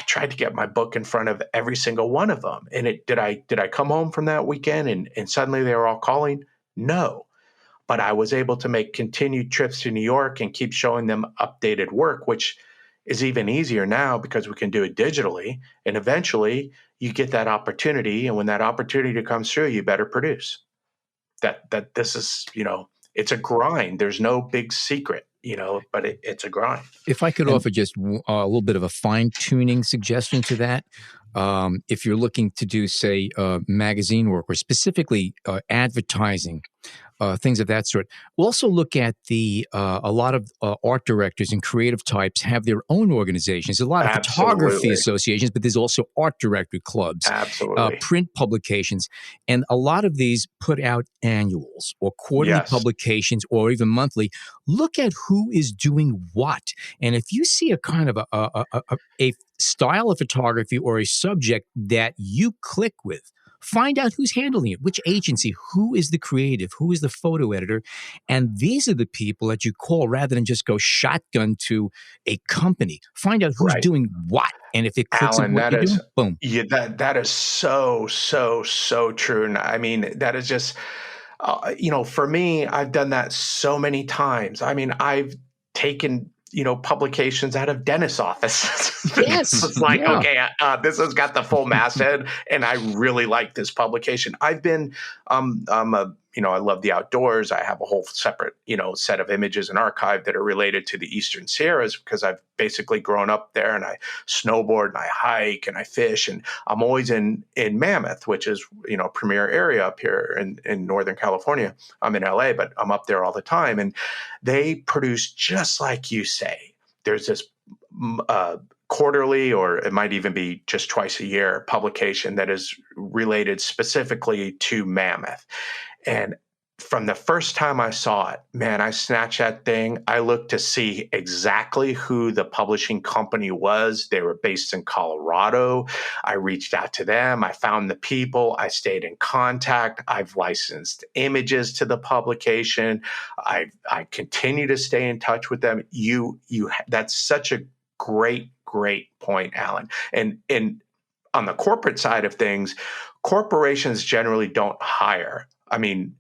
S3: tried to get my book in front of every single one of them. And did I come home from that weekend and suddenly they were all calling? No. But I was able to make continued trips to New York and keep showing them updated work, which is even easier now because we can do it digitally. And eventually you get that opportunity. And when that opportunity comes through, you better produce. That this is, it's a grind. There's no big secret, but it's a grind.
S2: If I could offer just a little bit of a fine-tuning suggestion to that, if you're looking to do, say, magazine work or specifically advertising, things of that sort. We'll also look at a lot of art directors and creative types have their own organizations. There's a lot of photography associations, but there's also art director clubs, print publications. And a lot of these put out annuals or quarterly publications or even monthly. Look at who is doing what. And if you see a kind of a style of photography or a subject that you click with, find out who's handling it, which agency, who is the creative, who is the photo editor. And these are the people that you call rather than just go shotgun to a company. Find out who's doing what. And if it clicks with what you're doing, boom.
S3: Yeah, that is so true. And I mean, that is just, for me, I've done that so many times. I mean, I've taken publications out of dentist offices.
S2: Yes.
S3: It's like, okay, this has got the full masthead and I really like this publication. I've been, I love the outdoors. I have a whole separate, set of images and archive that are related to the Eastern Sierras because I've basically grown up there and I snowboard and I hike and I fish. And I'm always in Mammoth, which is, a premier area up here in Northern California. I'm in LA, but I'm up there all the time. And they produce just like you say. There's this quarterly, or it might even be just twice a year, publication that is related specifically to Mammoth. And from the first time I saw it, man, I snatched that thing. I looked to see exactly who the publishing company was. They were based in Colorado. I reached out to them. I found the people. I stayed in contact. I've licensed images to the publication. I continue to stay in touch with them. That's such a great point, Alan. And on the corporate side of things, corporations generally don't hire. I mean,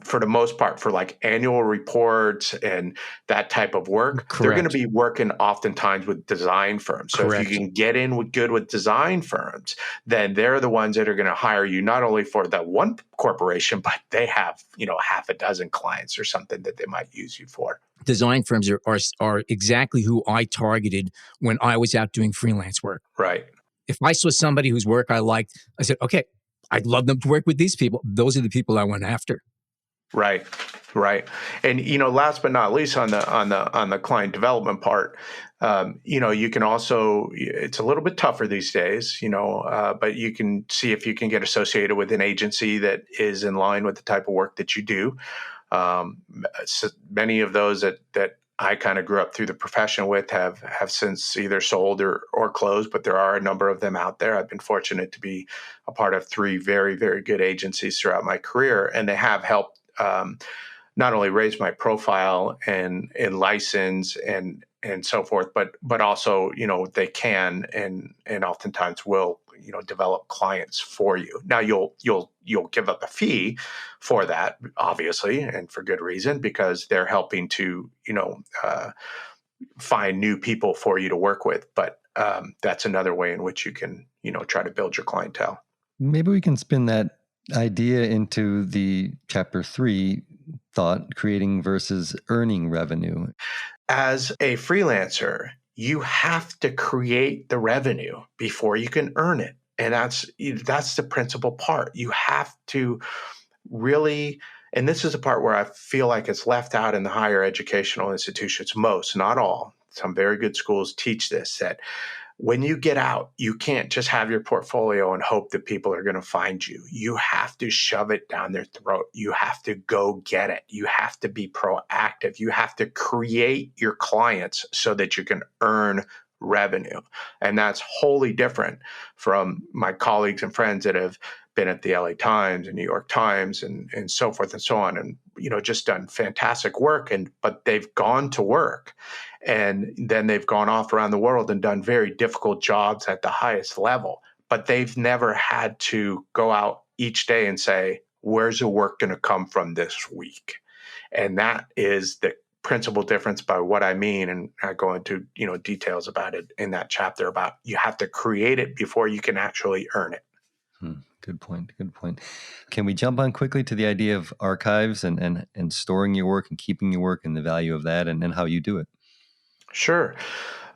S3: for the most part, for like annual reports and that type of work, they're going to be working oftentimes with design firms. So if you can get in with design firms, then they're the ones that are going to hire you not only for that one corporation, but they have, half a dozen clients or something that they might use you for.
S2: Design firms are exactly who I targeted when I was out doing freelance work.
S3: Right.
S2: If I saw somebody whose work I liked, I said, okay, I'd love them to work with these people. Those are the people I went after.
S3: Right. Right. And, last but not least on the client development part, you can also, it's a little bit tougher these days, but you can see if you can get associated with an agency that is in line with the type of work that you do. So many of those that I kind of grew up through the profession with have since either sold or closed, but there are a number of them out there. I've been fortunate to be a part of 3 very, very good agencies throughout my career, and they have helped not only raise my profile and license and so forth, but also, they can and oftentimes will, develop clients for you. Now you'll give up a fee for that, obviously, and for good reason, because they're helping to, find new people for you to work with. But that's another way in which you can, try to build your clientele.
S4: Maybe we can spin that idea into the chapter 3 thought, creating versus earning revenue.
S3: As a freelancer, you have to create the revenue before you can earn it. And that's the principal part. You have to really, and this is the part where I feel like it's left out in the higher educational institutions, most, not all. Some very good schools teach this, that when you get out, you can't just have your portfolio and hope that people are going to find you. You have to shove it down their throat. You have to go get it. You have to be proactive. You have to create your clients so that you can earn revenue. And that's wholly different from my colleagues and friends that have been at the LA Times and New York Times and so forth and so on, and just done fantastic work. But they've gone to work, and then they've gone off around the world and done very difficult jobs at the highest level. But they've never had to go out each day and say, where's the work going to come from this week? And that is the principal difference by what I mean. And I go into, details about it in that chapter about you have to create it before you can actually earn it.
S4: Good point. Good point. Can we jump on quickly to the idea of archives and storing your work and keeping your work and the value of that and how you do it?
S3: Sure.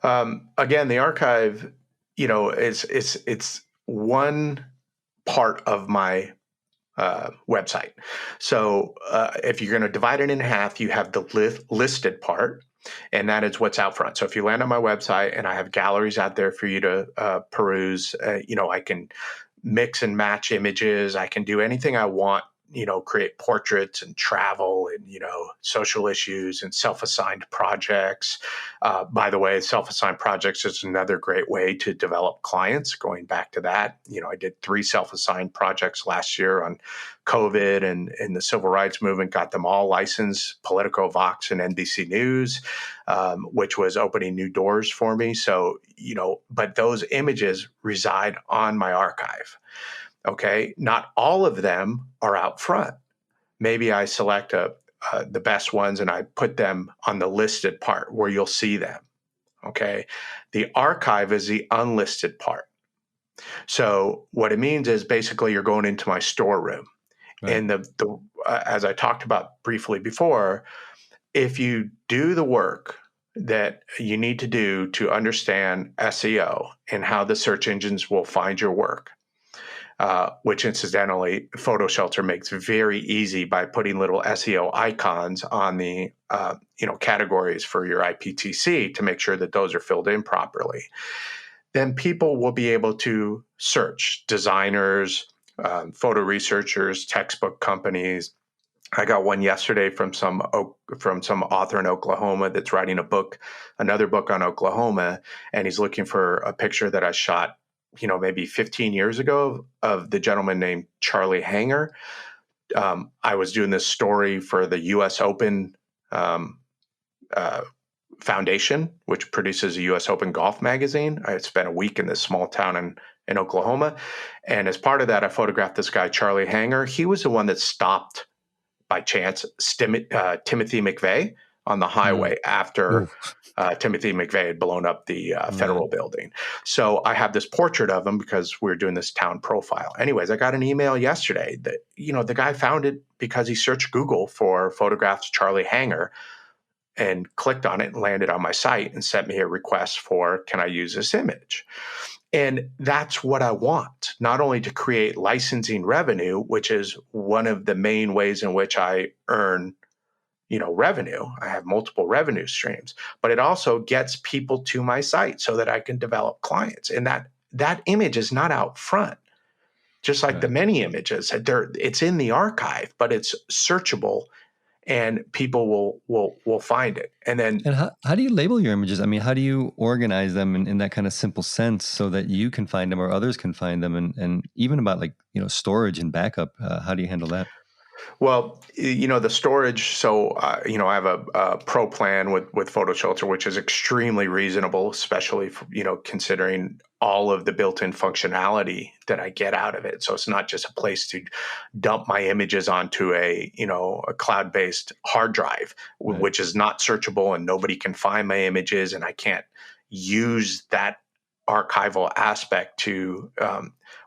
S3: Again, the archive, it's one part of my website. So if you're going to divide it in half, you have the listed part, and that is what's out front. So if you land on my website and I have galleries out there for you to peruse, I can mix and match images. I can do anything I want, create portraits and travel and, social issues and self-assigned projects. By the way, self-assigned projects is another great way to develop clients. Going back to that, I did 3 self-assigned projects last year on COVID and the civil rights movement, got them all licensed, Politico, Vox, and NBC News, which was opening new doors for me. So, but those images reside on my archive. Okay. Not all of them are out front. Maybe I select the best ones and I put them on the listed part where you'll see them. Okay. The archive is the unlisted part. So what it means is basically you're going into my storeroom. Right. And as I talked about briefly before, if you do the work that you need to do to understand SEO and how the search engines will find your work, which incidentally, Photo Shelter makes very easy by putting little SEO icons on the categories for your IPTC to make sure that those are filled in properly. Then people will be able to search designers, photo researchers, textbook companies. I got one yesterday from some author in Oklahoma that's writing another book on Oklahoma, and he's looking for a picture that I shot, maybe 15 years ago of the gentleman named Charlie Hanger. I was doing this story for the U.S. Open Foundation, which produces a U.S. Open golf magazine. I had spent a week in this small town in Oklahoma. And as part of that, I photographed this guy, Charlie Hanger. He was the one that stopped by chance Timothy McVeigh on the highway after Timothy McVeigh had blown up the federal building. So I have this portrait of him because we're doing this town profile. Anyways, I got an email yesterday that, the guy found it because he searched Google for photographs of Charlie Hanger and clicked on it and landed on my site and sent me a request for, can I use this image? And that's what I want, not only to create licensing revenue, which is one of the main ways in which I earn, revenue. I have multiple revenue streams, but it also gets people to my site so that I can develop clients. And that image is not out front, just like the many images. It's in the archive, but it's searchable and people will find it. And then,
S4: And how do you label your images? I mean, how do you organize them in that kind of simple sense so that you can find them or others can find them? And even about storage and backup, how do you handle that?
S3: well, the storage. So, I have a pro plan with Photo Shelter, which is extremely reasonable, especially for, considering all of the built-in functionality that I get out of it. So it's not just a place to dump my images onto a cloud-based hard drive,
S4: Right.
S3: which is not searchable and nobody can find my images, and I can't use that archival aspect to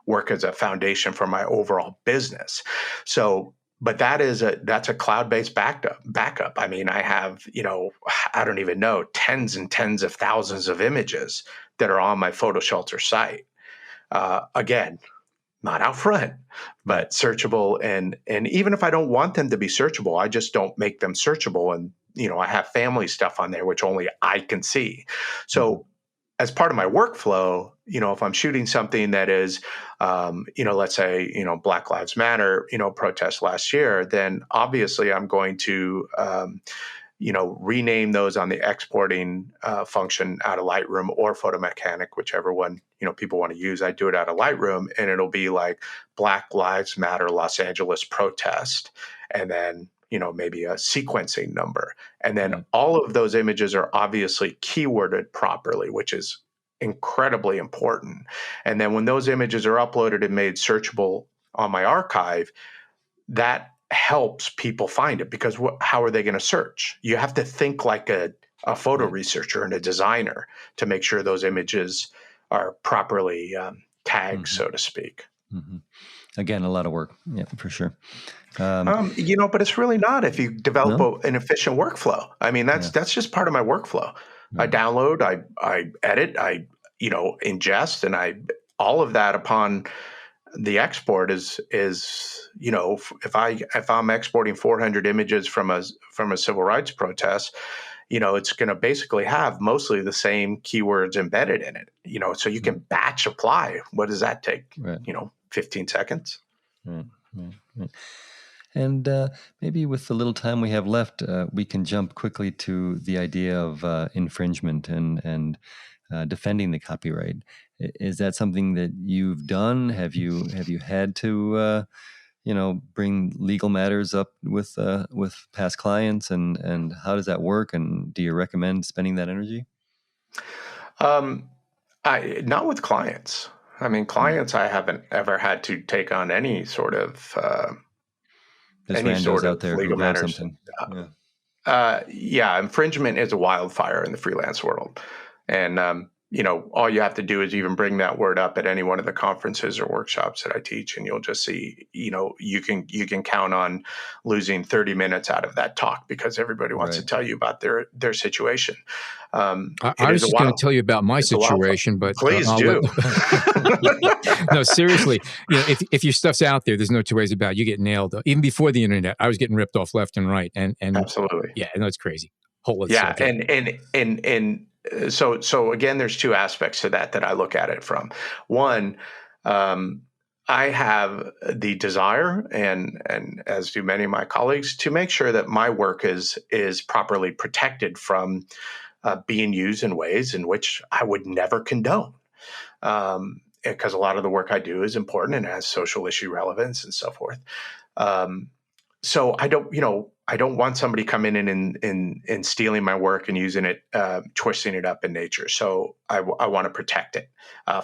S3: work as a foundation for my overall business. So, but that's a cloud-based backup. I mean, I have, I don't even know, tens and tens of thousands of images that are on my Photo Shelter site. Again, not out front, but searchable. And even if I don't want them to be searchable, I just don't make them searchable. And, I have family stuff on there, which only I can see. So as part of my workflow, if I'm shooting something that is, let's say, Black Lives Matter, protest last year, then obviously I'm going to, rename those on the exporting function out of Lightroom or Photo Mechanic, whichever one, people want to use. I do it out of Lightroom, and it'll be like Black Lives Matter Los Angeles protest, and then, maybe a sequencing number. And then all of those images are obviously keyworded properly, which is incredibly important. And then when those images are uploaded and made searchable on my archive, that helps people find it, because how are they going to search? You have to think like a photo researcher and a designer to make sure those images are properly tagged, so to speak.
S4: Mm-hmm. Again, a lot of work. Yeah, for sure.
S3: But it's really not if you develop an efficient workflow. I mean, that's just part of my workflow. I download, I edit, I ingest, and all of that upon the export is if I'm exporting 400 images from a civil rights protest, it's going to basically have mostly the same keywords embedded in it. So you can batch apply. What does that take? 15 seconds.
S4: Right. And maybe with the little time we have left, we can jump quickly to the idea of infringement and defending the copyright. Is that something that you've done? Have you had to bring legal matters up with past clients, and how does that work? And do you recommend spending that energy?
S3: Not with clients. I mean, clients, I haven't ever had to take on any sort of
S4: out there
S3: legal matters.
S4: Something.
S3: Infringement is a wildfire in the freelance world. And, all you have to do is even bring that word up at any one of the conferences or workshops that I teach, and you'll just see, you can count on losing 30 minutes out of that talk, because everybody wants to tell you about their situation.
S2: I was just going to tell you about my situation, but
S3: please do.
S2: No, seriously. If your stuff's out there, there's no two ways about it. You get nailed. Even before the internet, I was getting ripped off left and right, and
S3: absolutely,
S2: yeah, no, it's crazy.
S3: So again, there's two aspects to that I look at it from. One, I have the desire, and as do many of my colleagues, to make sure that my work is properly protected from being used in ways in which I would never condone. Because a lot of the work I do is important and has social issue relevance and so forth. So I don't want somebody coming in and stealing my work and using it, twisting it up in nature. So I want to protect it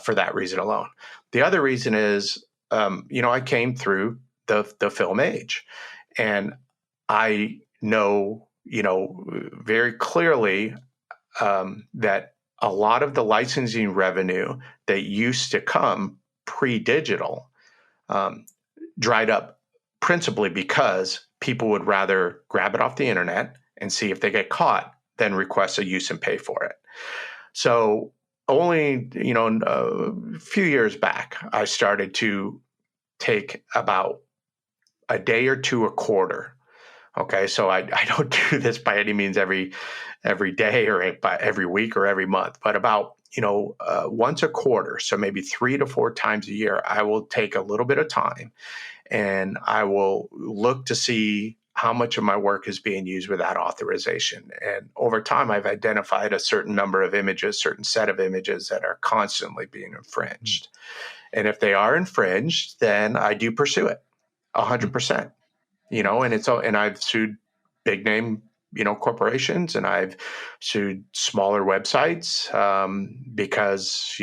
S3: for that reason alone. The other reason is, I came through the film age, and I know, very clearly that a lot of the licensing revenue that used to come pre-digital dried up, principally because people would rather grab it off the internet and see if they get caught than request a use and pay for it. So only, a few years back, I started to take about a day or two a quarter. Okay, so I don't do this by any means every day or by every week or every month, but about once a quarter, so maybe 3 to 4 times a year, I will take a little bit of time and I will look to see how much of my work is being used without authorization. And over time, I've identified a certain number of images, certain set of images that are constantly being infringed. And if they are infringed, then I do pursue it 100%. And I've sued big name, corporations, and I've sued smaller websites because,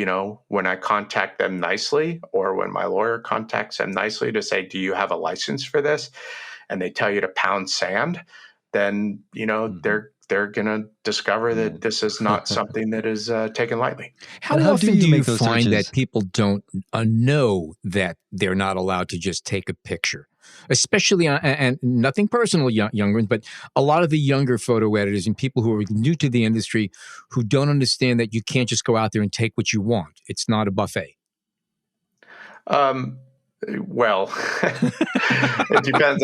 S3: when I contact them nicely, or when my lawyer contacts them nicely to say, do you have a license for this? And they tell you to pound sand, then, they're going to discover that this is not something that is taken lightly.
S2: How
S4: how do
S2: often do
S4: you
S2: you
S4: make those
S2: find
S4: searches?
S2: that people don't know that they're not allowed to just take a picture? Especially, and nothing personal, younger, but a lot of the younger photo editors and people who are new to the industry who don't understand that you can't just go out there and take what you want. It's not a buffet.
S3: Well, it depends.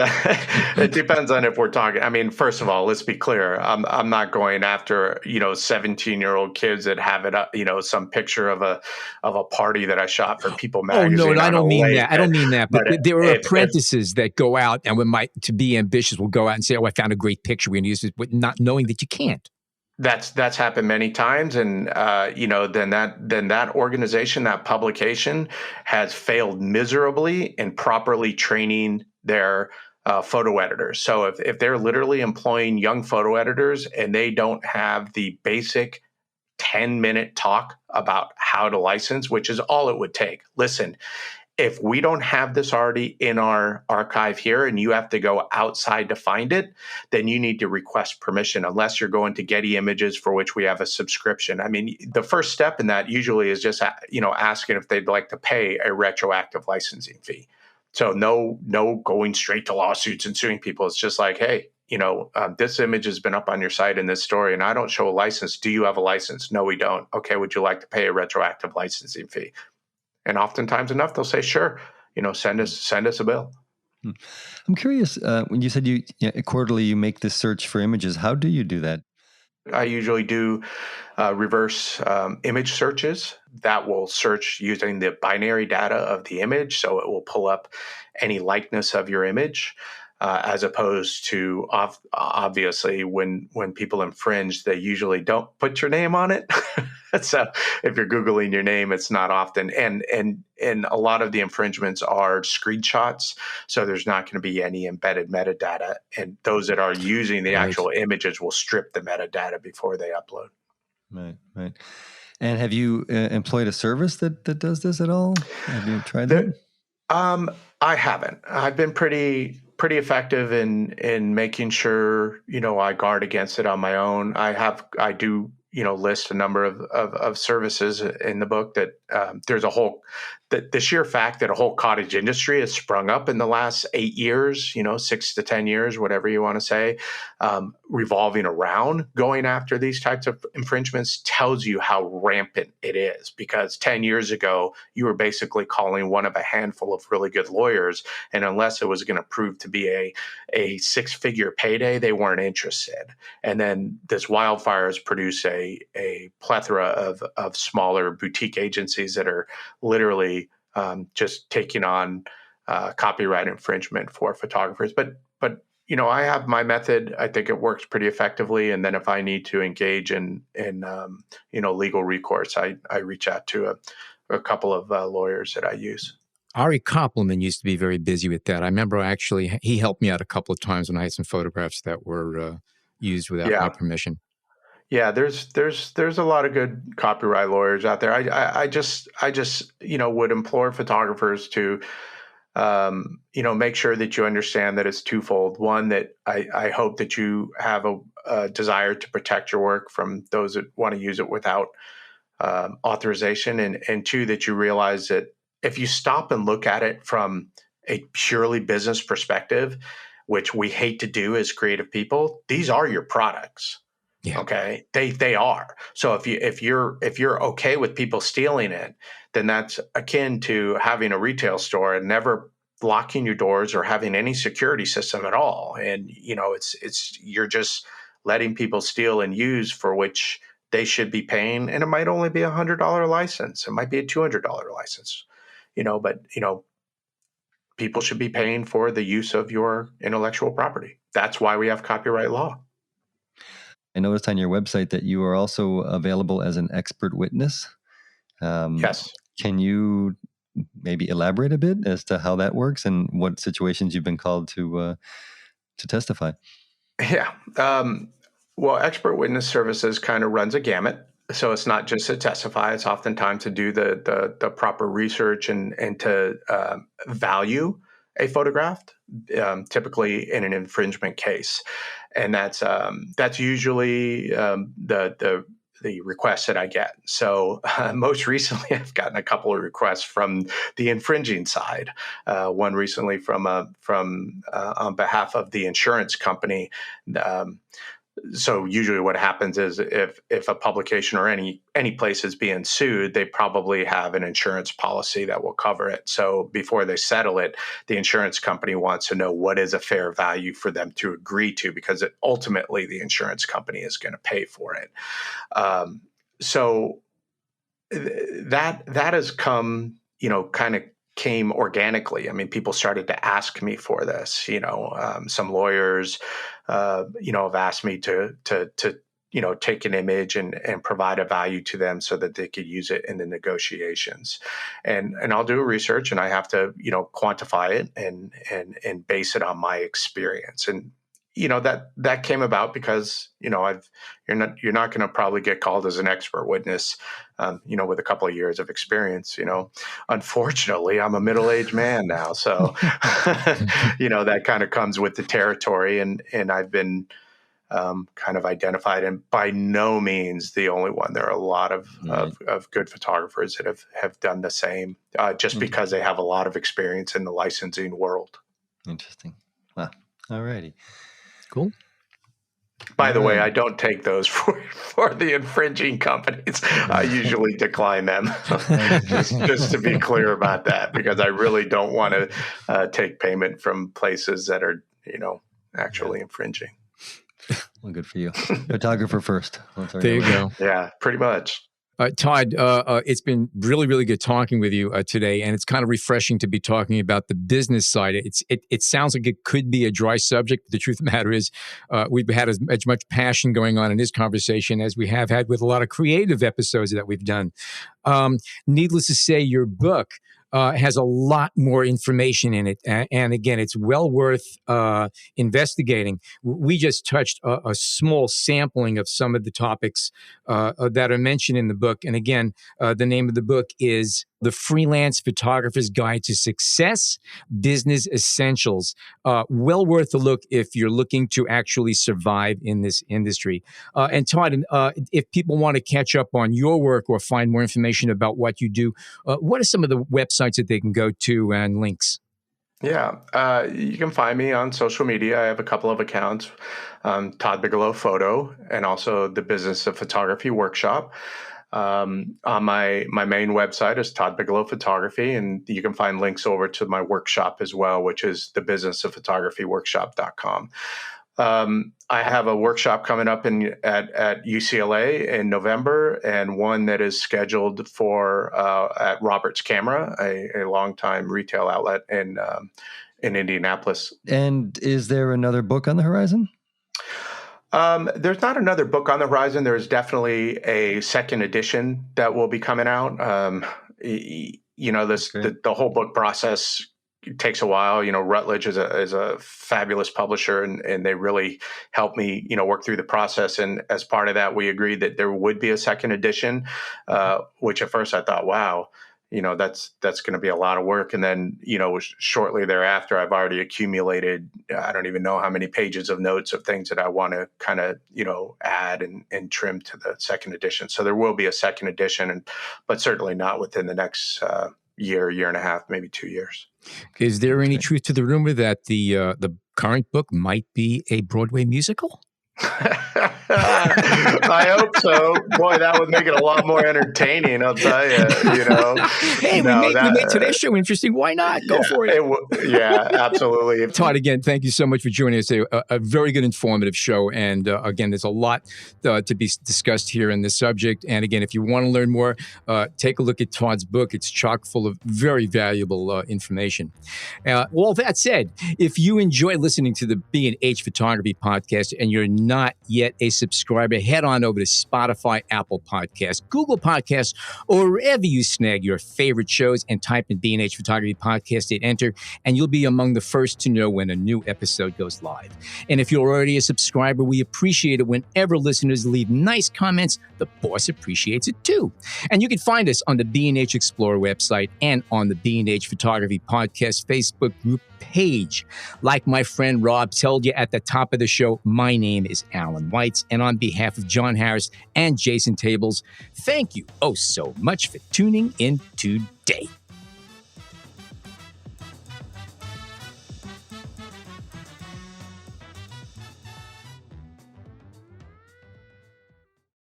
S3: It depends on if we're talking. I mean, first of all, let's be clear. I'm not going after 17-year-old kids that have it up. Some picture of a party that I shot for People
S2: Oh
S3: magazine.
S2: no, I
S3: on
S2: don't
S3: a
S2: mean
S3: lake.
S2: that. I don't mean that. But
S3: But
S2: there are
S3: if
S2: apprentices that go out and to be ambitious will go out and say, "Oh, I found a great picture. We're going to use this," but not knowing that you can't.
S3: that's happened many times, and then that organization, that publication, has failed miserably in properly training their photo editors. So if they're literally employing young photo editors and they don't have the basic 10-minute talk about how to license, which is all it would take. Listen, if we don't have this already in our archive here and you have to go outside to find it, then you need to request permission, unless you're going to Getty Images, for which we have a subscription. I mean, the first step in that usually is just, asking if they'd like to pay a retroactive licensing fee. So no going straight to lawsuits and suing people. It's just like, hey, this image has been up on your site in this story and I don't show a license. Do you have a license? No, we don't. Okay, would you like to pay a retroactive licensing fee? And oftentimes enough, they'll say, sure, send us a bill.
S4: I'm curious, when you said quarterly you make this search for images, how do you do that?
S3: I usually do reverse image searches that will search using the binary data of the image. So it will pull up any likeness of your image, as opposed to obviously when people infringe, they usually don't put your name on it. So if you're Googling your name, it's not often. And a lot of the infringements are screenshots. So there's not going to be any embedded metadata. And those that are using the actual images will strip the metadata before they upload.
S4: Right. And have you employed a service that does this at all? Have you tried that?
S3: I haven't. I've been pretty effective in making sure, I guard against it on my own. I do list a number of services in the book that there's the sheer fact that a whole cottage industry has sprung up in the last 8 years, 6 to 10 years, whatever you want to say, revolving around going after these types of infringements tells you how rampant it is. Because 10 years ago, you were basically calling one of a handful of really good lawyers, and unless it was going to prove to be a 6-figure payday, they weren't interested. And then this wildfire has produced a plethora of smaller boutique agencies that are literally just taking on copyright infringement for photographers. But I have my method. I think it works pretty effectively. And then if I need to engage in legal recourse, I reach out to a couple of lawyers that I use.
S2: Ari Koppelman used to be very busy with that. I remember actually he helped me out a couple of times when I had some photographs that were used without my permission.
S3: Yeah, there's a lot of good copyright lawyers out there. I just would implore photographers to make sure that you understand that it's twofold. One, that I hope that you have a desire to protect your work from those that want to use it without authorization, and two, that you realize that if you stop and look at it from a purely business perspective, which we hate to do as creative people, these are your products.
S2: Yeah.
S3: Okay, they are. So if you're okay with people stealing it, then that's akin to having a retail store and never locking your doors or having any security system at all. And it's you're just letting people steal and use for which they should be paying. And it might only be $100 license. It might be a $200 license. But people should be paying for the use of your intellectual property. That's why we have copyright law.
S4: I noticed on your website that you are also available as an expert witness.
S3: Yes.
S4: Can you maybe elaborate a bit as to how that works and what situations you've been called to testify?
S3: Yeah. Well, expert witness services kind of runs a gamut. So it's not just to testify; it's oftentimes to do the proper research and to value a photograph, typically in an infringement case, and that's usually the requests that I get. So most recently, I've gotten a couple of requests from the infringing side. One recently from on behalf of the insurance company. So usually what happens is if a publication or any place is being sued, they probably have an insurance policy that will cover it. So before they settle it, the insurance company wants to know what is a fair value for them to agree to, because ultimately the insurance company is going to pay for it. So that has come, kind of came organically. I mean, people started to ask me for this. Some lawyers, have asked me to take an image and provide a value to them so that they could use it in the negotiations. And I'll do research, and I have to, quantify it and base it on my experience. And that came about because you're not going to probably get called as an expert witness, with a couple of years of experience. Unfortunately, I'm a middle-aged man now, so that kind of comes with the territory, and I've been kind of identified, and by no means the only one. There are a lot of good photographers that have done the same, just because they have a lot of experience in the licensing world.
S4: Interesting. Wow. All righty.
S2: Cool.
S3: By the way, I don't take those for the infringing companies. I usually decline them, just to be clear about that, because I really don't want to take payment from places that are, actually infringing.
S4: Well, good for you. Photographer first.
S2: There you go.
S3: Yeah, pretty much.
S2: Todd, it's been really, really good talking with you today, and it's kind of refreshing to be talking about the business side. It sounds like it could be a dry subject, but the truth of the matter is we've had as much passion going on in this conversation as we have had with a lot of creative episodes that we've done. Needless to say, your book has a lot more information in it. And again, it's well worth investigating. We just touched a small sampling of some of the topics that are mentioned in the book. And again, the name of the book is The Freelance Photographer's Guide to Success, Business Essentials. Well worth a look if you're looking to actually survive in this industry. And Todd, if people want to catch up on your work or find more information about what you do, what are some of the websites that they can go to and links?
S3: Yeah, you can find me on social media. I have a couple of accounts, Todd Bigelow Photo, and also the Business of Photography Workshop. On my main website is Todd Bigelow Photography, and you can find links over to my workshop as well, which is thebusinessofphotographyworkshop.com. I have a workshop coming up at UCLA in November, and one that is scheduled for at Roberts Camera, a longtime retail outlet in Indianapolis.
S4: And is there another book on the horizon?
S3: There's not another book on the horizon. There's definitely a second edition that will be coming out. The whole book process takes a while. Routledge is a fabulous publisher, and they really helped me, work through the process. And as part of that, we agreed that there would be a second edition, which at first I thought, wow, that's going to be a lot of work. And then, shortly thereafter, I've already accumulated, I don't even know how many pages of notes of things that I want to kind of, add and trim to the second edition. So there will be a second edition, but certainly not within the next year and a half, maybe 2 years.
S2: Is there any truth to the rumor that the current book might be a Broadway musical?
S3: I hope so. Boy, that would make it a lot more entertaining, I'll tell you,
S2: Hey, we made today's show interesting. Why not? Go for it.
S3: Yeah, absolutely.
S2: Todd, again, thank you so much for joining us. A very good, informative show. And again, there's a lot to be discussed here in this subject. And again, if you want to learn more, take a look at Todd's book. It's chock full of very valuable information. All that said, if you enjoy listening to the B&H Photography Podcast and you're not yet a subscriber, head on over to Spotify, Apple Podcasts, Google Podcasts, or wherever you snag your favorite shows and type in B&H Photography Podcast and enter, and you'll be among the first to know when a new episode goes live. And if you're already a subscriber, we appreciate it whenever listeners leave nice comments. The boss appreciates it too. And you can find us on the B&H Explorer website and on the B&H Photography Podcast Facebook group page. Like my friend Rob told you at the top of the show, my name is Alan Weitz, and on behalf of John Harris and Jason Tables, thank you oh so much for tuning in today.